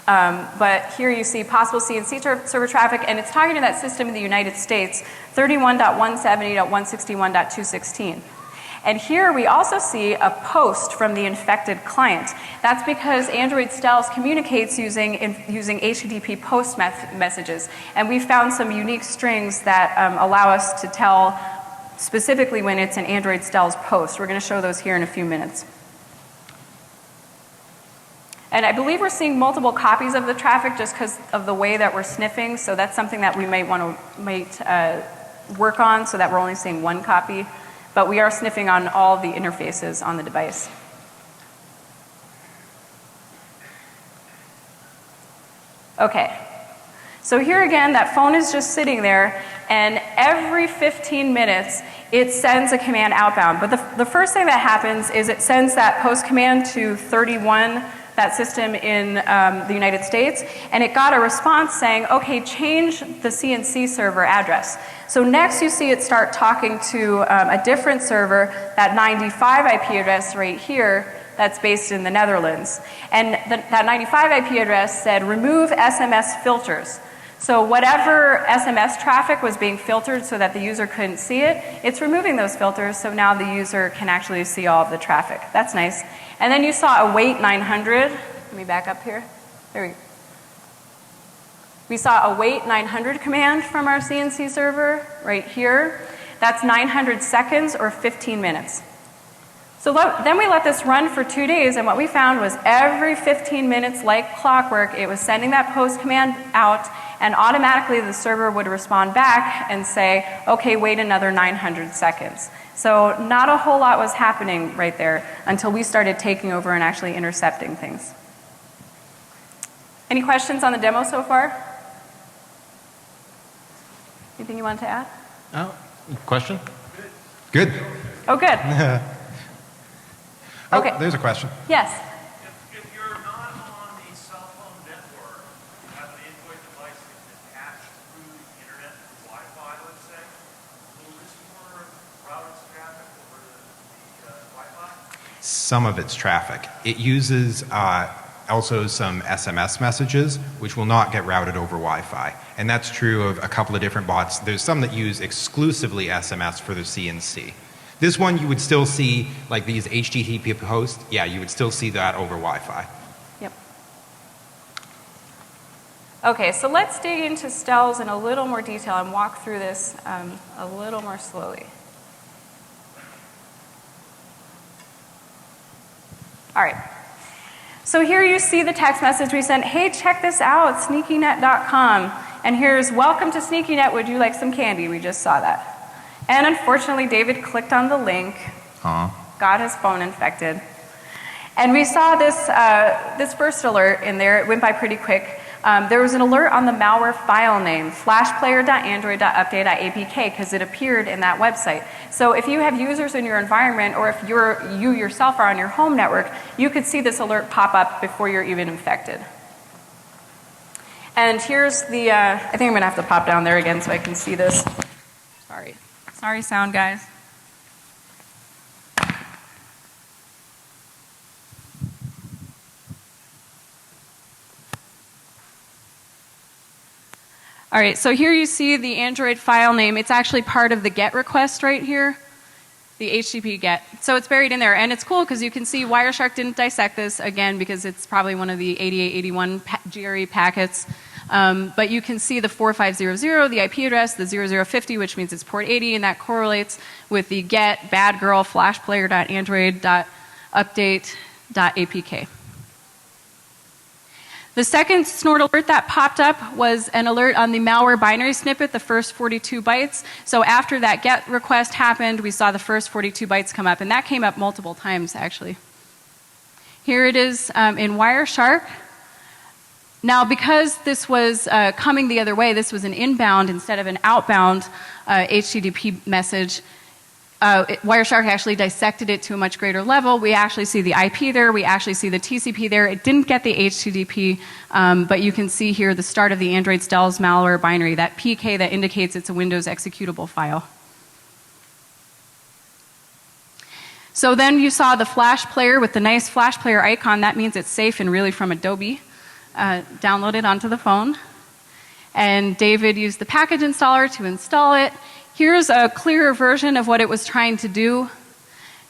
But here you see possible CNC server traffic, and it's talking to that system in the United States, 31.170.161.216. And here we also see a post from the infected client. That's because Android Stealth communicates using HTTP post messages. And we found some unique strings that allow us to tell specifically when it's an Android Stealth post. We're going to show those here in a few minutes. And I believe we're seeing multiple copies of the traffic just because of the way that we're sniffing. So that's something that we might want to work on so that we're only seeing one copy. But we are sniffing on all the interfaces on the device. Okay. So here again, that phone is just sitting there, and every 15 minutes, it sends a command outbound. But the first thing that happens is it sends that post command to 31, that system in the United States, and it got a response saying, okay, change the CNC server address. So next you see it start talking to a different server, that 95 IP address right here, that's based in the Netherlands. And that 95 IP address said, remove SMS filters. So whatever SMS traffic was being filtered so that the user couldn't see it, it's removing those filters so now the user can actually see all of the traffic. That's nice. And then you saw await 900. Let me back up here. There we go. We saw await 900 command from our CNC server right here. That's 900 seconds or 15 minutes. So then we let this run for 2 days, and what we found was every 15 minutes, like clockwork, it was sending that post command out, and automatically the server would respond back and say, okay, wait another 900 seconds. So not a whole lot was happening right there until we started taking over and actually intercepting things. Any questions on the demo so far? Anything you want to add? Oh, question? Good. Oh, good. Oh, okay. There's a question. Yes. If you're not on a cell phone network, you have an Android device that's attached through the internet through Wi-Fi, let's say, will this more route its traffic over the Wi-Fi? Some of its traffic. It uses also some SMS messages, which will not get routed over Wi-Fi. And that's true of a couple of different bots. There's some that use exclusively SMS for the CNC. This one you would still see, like these HTTP posts, yeah, you would still see that over Wi-Fi. Yep. Okay, so let's dig into Stells in a little more detail and walk through this a little more slowly. All right. So here you see the text message we sent, hey, check this out, sneakynet.com. And here's, welcome to SneakyNet, would you like some candy? We just saw that. And unfortunately, David clicked on the link, got his phone infected. And we saw this first alert in there. It went by pretty quick. There was an alert on the malware file name, flashplayer.android.update.apk, because it appeared in that website. So if you have users in your environment, or if you yourself are on your home network, you could see this alert pop up before you're even infected. And here's the, I think I'm going to have to pop down there again so I can see this. Sorry, sound guys. All right, so here you see the Android file name. It's actually part of the GET request right here, the HTTP GET. So it's buried in there, and it's cool because you can see Wireshark didn't dissect this, again, because it's probably one of the 8881 GRE packets. But you can see the 4500, the IP address, the 0050, which means it's port 80, and that correlates with the GET bad girl flashplayer.android.update.apk. The second snort alert that popped up was an alert on the malware binary snippet, the first 42 bytes. So after that GET request happened, we saw the first 42 bytes come up, and that came up multiple times, actually. Here it is in Wireshark. Now, because this was coming the other way, this was an inbound instead of an outbound HTTP message, Wireshark actually dissected it to a much greater level. We actually see the IP there. We actually see the TCP there. It didn't get the HTTP, but you can see here the start of the Android Stells malware binary, that PK that indicates it's a Windows executable file. So then you saw the Flash player with the nice Flash player icon. That means it's safe and really from Adobe. Downloaded onto the phone. And David used the package installer to install it. Here's a clearer version of what it was trying to do.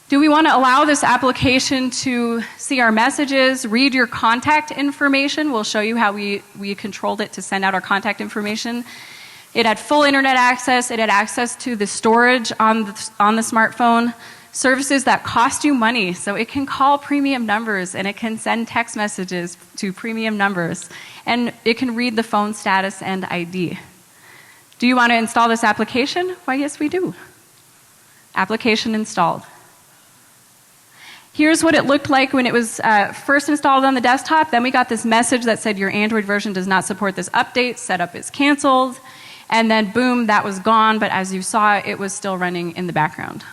Do we want to allow this application to see our messages, read your contact information? We'll show you how we controlled it to send out our contact information. It had full internet access. It had access to the storage on the smartphone, services that cost you money. So it can call premium numbers, and it can send text messages to premium numbers. And it can read the phone status and ID. Do you want to install this application? Why, yes, we do. Application installed. Here's what it looked like when it was first installed on the desktop. Then we got this message that said your Android version does not support this update. Setup is canceled. And then boom, that was gone. But as you saw, it was still running in the background.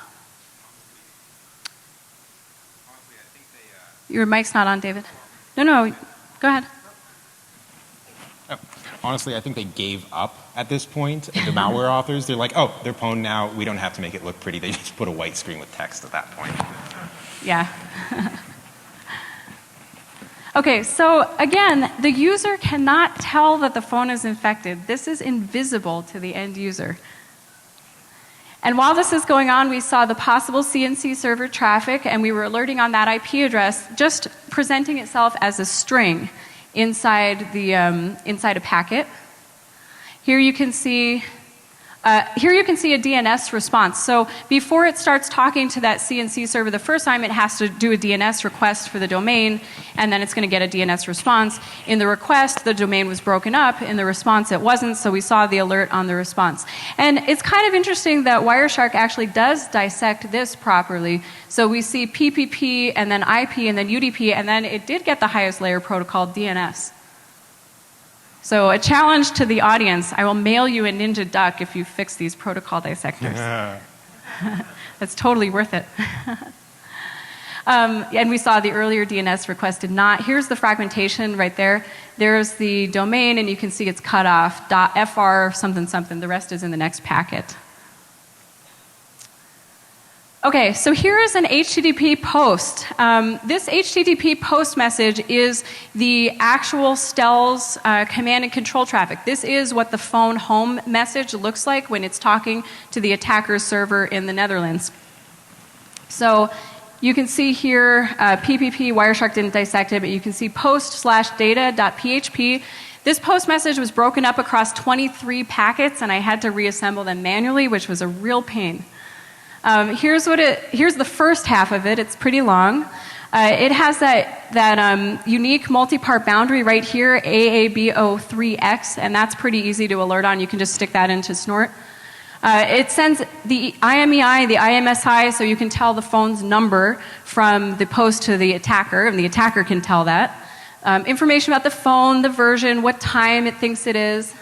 Your mic's not on, David. No, go ahead. Honestly, I think they gave up at this point. The malware authors, they're like, oh, they're pwned now. We don't have to make it look pretty. They just put a white screen with text at that point. Yeah. Okay, so again, the user cannot tell that the phone is infected. This is invisible to the end user. And while this is going on, we saw the possible CNC server traffic, and we were alerting on that IP address, just presenting itself as a string inside a packet. Here you can see a DNS response. So before it starts talking to that CNC server the first time, it has to do a DNS request for the domain, and then it's going to get a DNS response. In the request, the domain was broken up. In the response, it wasn't, so we saw the alert on the response. And it's kind of interesting that Wireshark actually does dissect this properly. So we see PPP, and then IP, and then UDP, and then it did get the highest layer protocol, DNS. So a challenge to the audience, I will mail you a Ninja Duck if you fix these protocol dissectors. Yeah. That's totally worth it. And we saw the earlier DNS request did not. Here's the fragmentation right there. There's the domain, and you can see it's cut off, .fr something something. The rest is in the next packet. Okay, so here is an HTTP post. This HTTP post message is the actual Stell's command and control traffic. This is what the phone home message looks like when it's talking to the attacker's server in the Netherlands. So you can see here, PPP, Wireshark didn't dissect it, but you can see post/data.php. This post message was broken up across 23 packets, and I had to reassemble them manually, which was a real pain. Here's the first half of it. It's pretty long. It has that unique multi-part boundary right here, AABO3X, and that's pretty easy to alert on. You can just stick that into Snort. It sends the IMEI, the IMSI, so you can tell the phone's number from the post to the attacker, and the attacker can tell that. Information about the phone, the version, what time it thinks it is.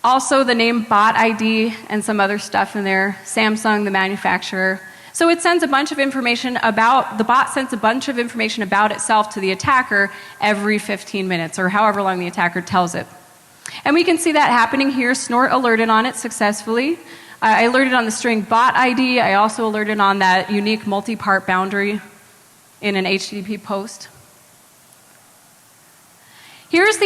Also the name bot ID and some other stuff in there. Samsung, the manufacturer. So it sends a bunch of information about, the bot sends a bunch of information about itself to the attacker every 15 minutes, or however long the attacker tells it. And we can see that happening here. Snort alerted on it successfully. I alerted on the string bot ID. I also alerted on that unique multi-part boundary in an HTTP post. Here's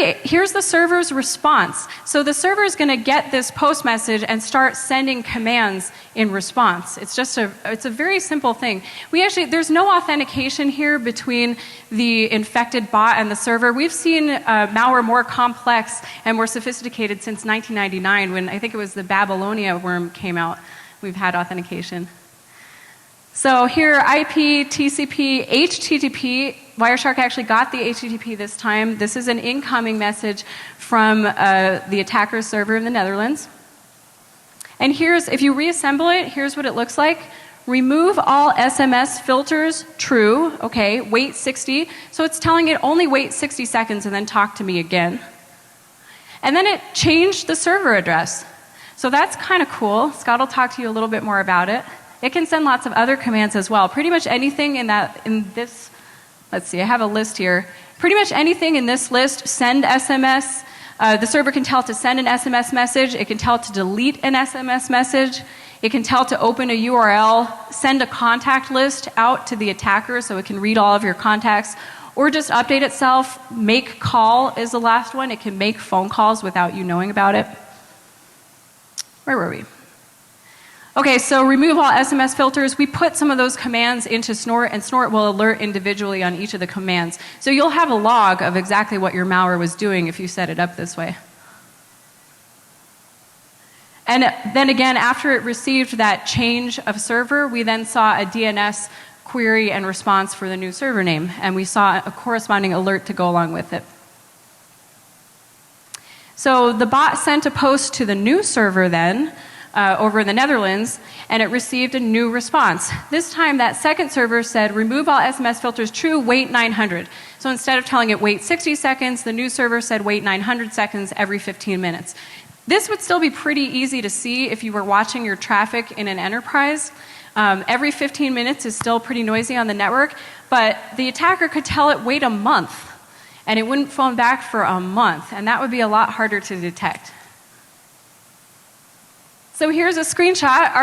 the server's response. So the server is going to get this post message and start sending commands in response. It's a very simple thing. There's no authentication here between the infected bot and the server. We've seen malware more complex and more sophisticated since 1999, when I think it was the Babylonia worm came out. We've had authentication. So here, IP, TCP, HTTP. Wireshark actually got the HTTP this time. This is an incoming message from the attacker's server in the Netherlands. And if you reassemble it, here's what it looks like. Remove all SMS filters, true. Okay, wait 60. So it's telling it only wait 60 seconds and then talk to me again. And then it changed the server address. So that's kind of cool. Scott will talk to you a little bit more about it. It can send lots of other commands as well. Pretty much anything in this. Let's see, I have a list here. Pretty much anything in this list, send SMS. The server can tell to send an SMS message. It can tell to delete an SMS message. It can tell to open a URL, send a contact list out to the attacker so it can read all of your contacts, or just update itself. Make call is the last one. It can make phone calls without you knowing about it. Where were we? Okay, so remove all SMS filters. We put some of those commands into Snort, and Snort will alert individually on each of the commands. So you'll have a log of exactly what your malware was doing if you set it up this way. And then again, after it received that change of server, we then saw a DNS query and response for the new server name, and we saw a corresponding alert to go along with it. So the bot sent a post to the new server then, over in the Netherlands, and it received a new response. This time that second server said, remove all SMS filters true, wait 900. So instead of telling it wait 60 seconds, the new server said wait 900 seconds every 15 minutes. This would still be pretty easy to see if you were watching your traffic in an enterprise. Every 15 minutes is still pretty noisy on the network, but the attacker could tell it wait a month, and it wouldn't phone back for a month, and that would be a lot harder to detect. So here's a screenshot.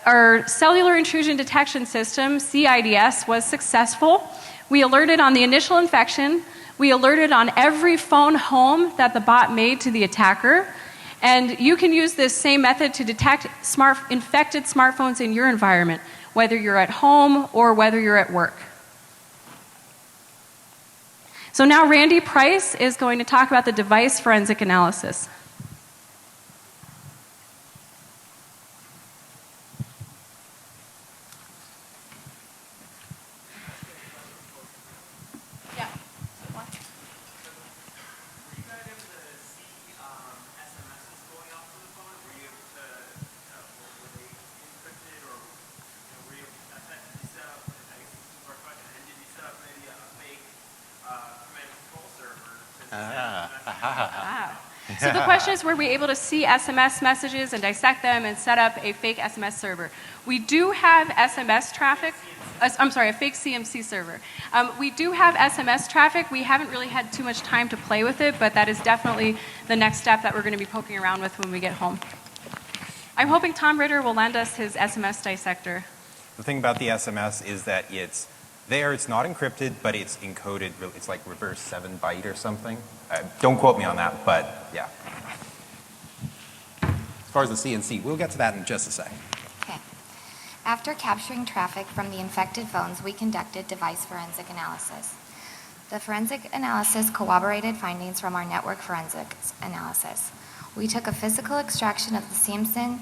Our cellular intrusion detection system, CIDS, was successful. We alerted on the initial infection. We alerted on every phone home that the bot made to the attacker. And you can use this same method to detect infected smartphones in your environment, whether you're at home or whether you're at work. So now Randy Price is going to talk about the device forensic analysis. So the question is, were we able to see SMS messages and dissect them and set up a fake SMS server? We do have SMS traffic. I'm sorry, a fake CMC server. We do have SMS traffic. We haven't really had too much time to play with it, but that is definitely the next step that we're going to be poking around with when we get home. I'm hoping Tom Ritter will lend us his SMS dissector. The thing about the SMS is that it's not encrypted, but it's encoded. It's like reverse 7-byte or something. Don't quote me on that, but yeah. As far as the CNC, we'll get to that in just a sec. Okay. After capturing traffic from the infected phones, we conducted device forensic analysis. The forensic analysis corroborated findings from our network forensics analysis. We took a physical extraction of the Simpson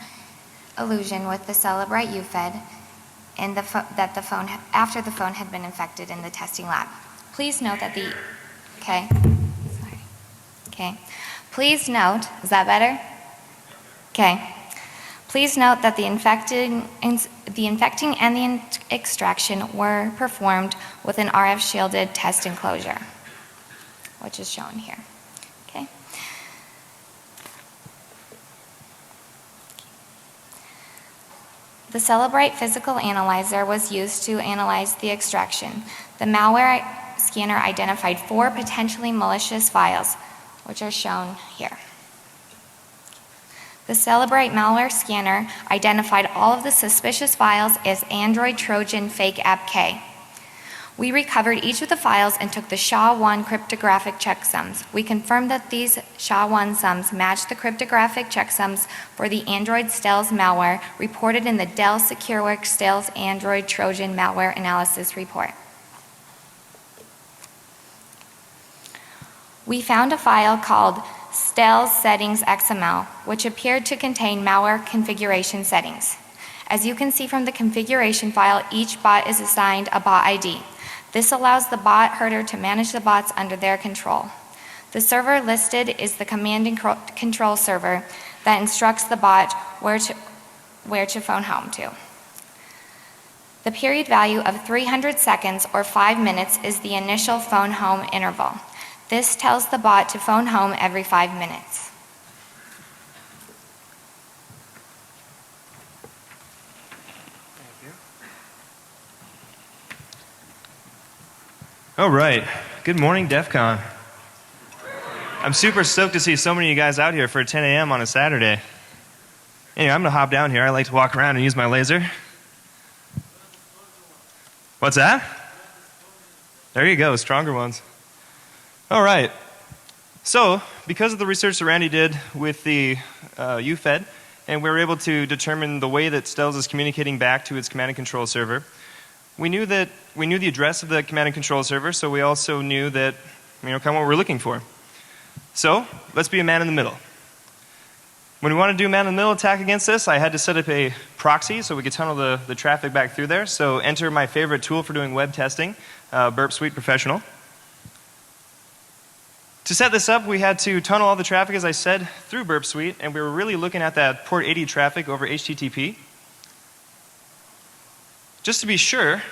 illusion with the Cellular UFED and after the phone had been infected in the testing lab. Please note that Please note, is that better? Okay. Please note that the infecting and the extraction were performed with an RF shielded test enclosure, which is shown here. Okay. The Cellular physical analyzer was used to analyze the extraction. The malware scanner identified 4 potentially malicious files, which are shown here. The Cellular malware scanner identified all of the suspicious files as Android Trojan Fake App K. We recovered each of the files and took the SHA-1 cryptographic checksums. We confirmed that these SHA-1 sums matched the cryptographic checksums for the Android Stealth malware reported in the Dell SecureWorks Stealth Android Trojan Malware Analysis Report. We found a file called Stealth Settings XML, which appeared to contain malware configuration settings. As you can see from the configuration file, each bot is assigned a bot ID. This allows the bot herder to manage the bots under their control. The server listed is the command and control server that instructs the bot where to phone home to. The period value of 300 seconds or 5 minutes is the initial phone home interval. This tells the bot to phone home every 5 minutes. All right. Good morning, DEFCON. I'm super stoked to see so many of you guys out here for 10 a.m. on a Saturday. Anyway, I'm going to hop down here. I like to walk around and use my laser. What's that? There you go, stronger ones. All right. So, because of the research that Randy did with the UFED and we were able to determine the way that Stells is communicating back to its command and control server. We knew the address of the command and control server, so we also knew that, kind of what we're looking for. So let's be a man in the middle. When we want to do a man in the middle attack against this, I had to set up a proxy so we could tunnel the traffic back through there. So enter my favorite tool for doing web testing, Burp Suite Professional. To set this up, we had to tunnel all the traffic, as I said, through Burp Suite, and we were really looking at that port 80 traffic over HTTP. Just to be sure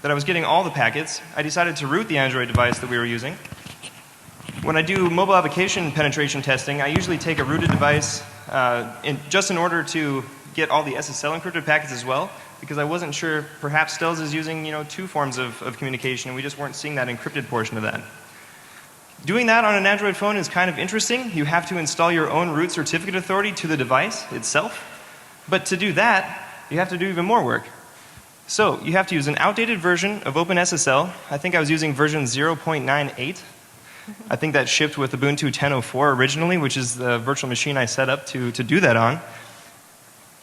that I was getting all the packets, I decided to root the Android device that we were using. When I do mobile application penetration testing, I usually take a rooted device just in order to get all the SSL encrypted packets as well, because I wasn't sure, perhaps Stells is using two forms of communication, and we just weren't seeing that encrypted portion of that. Doing that on an Android phone is kind of interesting. You have to install your own root certificate authority to the device itself. But to do that, you have to do even more work. So you have to use an outdated version of OpenSSL. I think I was using version 0.98. I think that shipped with Ubuntu 10.04 originally, which is the virtual machine I set up to do that on.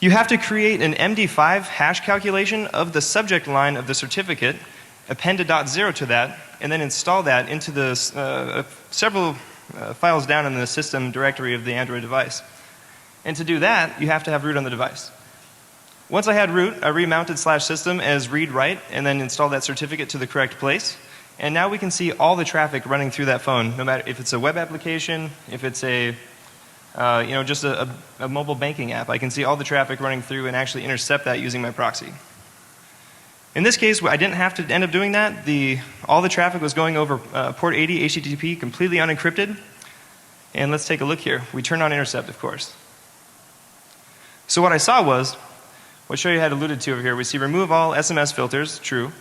You have to create an MD5 hash calculation of the subject line of the certificate, append a .0 to that, and then install that into the several files down in the system directory of the Android device. And to do that, you have to have root on the device. Once I had root, I remounted /system as read-write and then installed that certificate to the correct place. And now we can see all the traffic running through that phone, no matter if it's a web application, if it's a just a mobile banking app. I can see all the traffic running through and actually intercept that using my proxy. In this case, I didn't have to end up doing that. All the traffic was going over port 80 HTTP, completely unencrypted. And let's take a look here. We turned on intercept, of course. So what I saw was, what Sherry had alluded to over here, we see remove all SMS filters, true.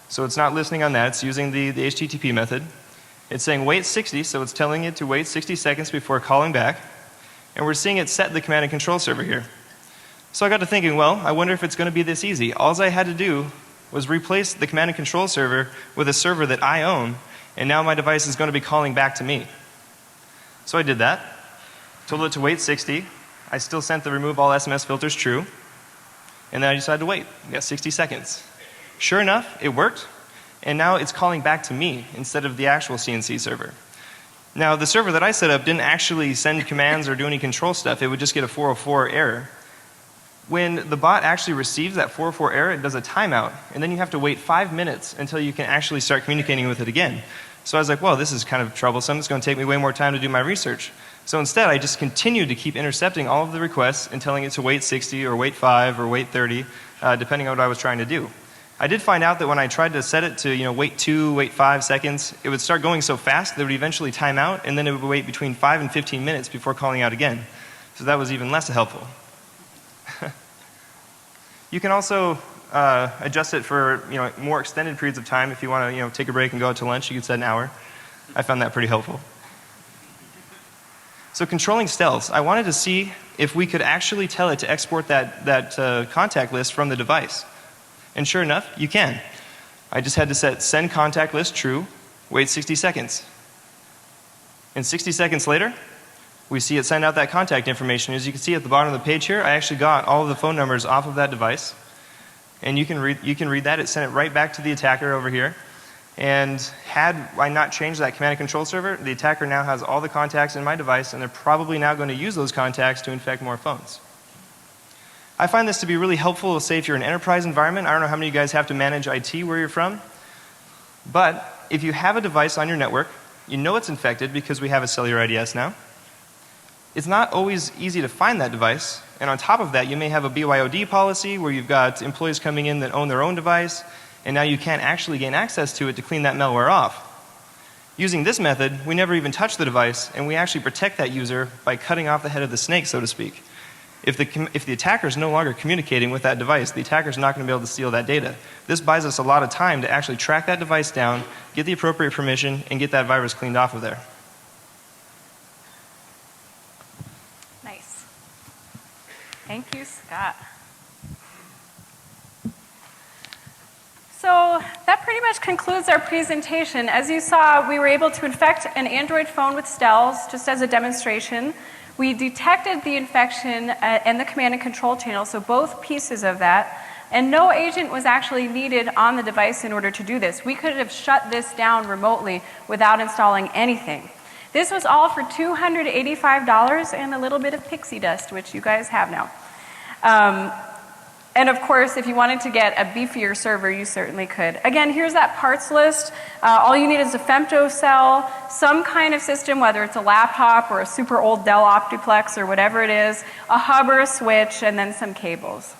So it's not listening on that, it's using the HTTP method. It's saying wait 60, so it's telling it to wait 60 seconds before calling back. And we're seeing it set the command and control server here. So I got to thinking, well, I wonder if it's going to be this easy. All I had to do was replace the command and control server with a server that I own, and now my device is going to be calling back to me. So I did that, told it to wait 60. I still sent the remove all SMS filters true, and then I decided to wait. We got 60 seconds. Sure enough, it worked, and now it's calling back to me instead of the actual CNC server. Now, the server that I set up didn't actually send commands or do any control stuff. It would just get a 404 error. When the bot actually receives that 404 error, it does a timeout, and then you have to wait 5 minutes until you can actually start communicating with it again. So I was like, well, this is kind of troublesome. It's going to take me way more time to do my research. So instead, I just continued to keep intercepting all of the requests and telling it to wait 60 or wait 5 or wait 30, depending on what I was trying to do. I did find out that when I tried to set it to wait 2, wait 5 seconds, it would start going so fast that it would eventually time out, and then it would wait between 5 and 15 minutes before calling out again. So that was even less helpful. You can also adjust it for more extended periods of time. If you want to take a break and go out to lunch, you can set an hour. I found that pretty helpful. So controlling Stells, I wanted to see if we could actually tell it to export that contact list from the device. And sure enough, you can. I just had to set send contact list true, wait 60 seconds. And 60 seconds later, we see it send out that contact information. As you can see at the bottom of the page here, I actually got all of the phone numbers off of that device. And you can read that. It sent it right back to the attacker over here. And had I not changed that command and control server, the attacker now has all the contacts in my device, and they're probably now going to use those contacts to infect more phones. I find this to be really helpful, say if you're in an enterprise environment. I don't know how many of you guys have to manage IT where you're from. But if you have a device on your network, you know it's infected because we have a cellular IDS now. It's not always easy to find that device. And on top of that, you may have a BYOD policy where you've got employees coming in that own their own device, and now you can't actually gain access to it to clean that malware off. Using this method, we never even touch the device, and we actually protect that user by cutting off the head of the snake, so to speak. If the attacker is no longer communicating with that device, the attacker is not going to be able to steal that data. This buys us a lot of time to actually track that device down, get the appropriate permission, and get that virus cleaned off of there. Nice. Thank you, Scott. So that pretty much concludes our presentation. As you saw, we were able to infect an Android phone with Stells, just as a demonstration. We detected the infection and the command and control channel, so both pieces of that, and no agent was actually needed on the device in order to do this. We could have shut this down remotely without installing anything. This was all for $285 and a little bit of pixie dust, which you guys have now. And of course, if you wanted to get a beefier server, you certainly could. Again, here's that parts list. All you need is a femtocell, some kind of system, whether it's a laptop or a super old Dell Optiplex or whatever it is, a hub or a switch, and then some cables.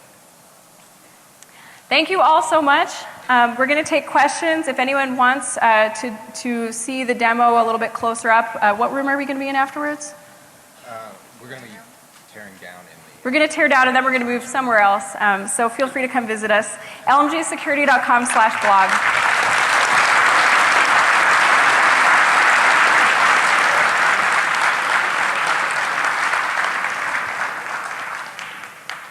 Thank you all so much. We're going to take questions. If anyone wants to see the demo a little bit closer up, what room are we going to be in afterwards? We're going to be tearing down in We're going to tear down and then we're going to move somewhere else. So feel free to come visit us. lmgsecurity.com/blog.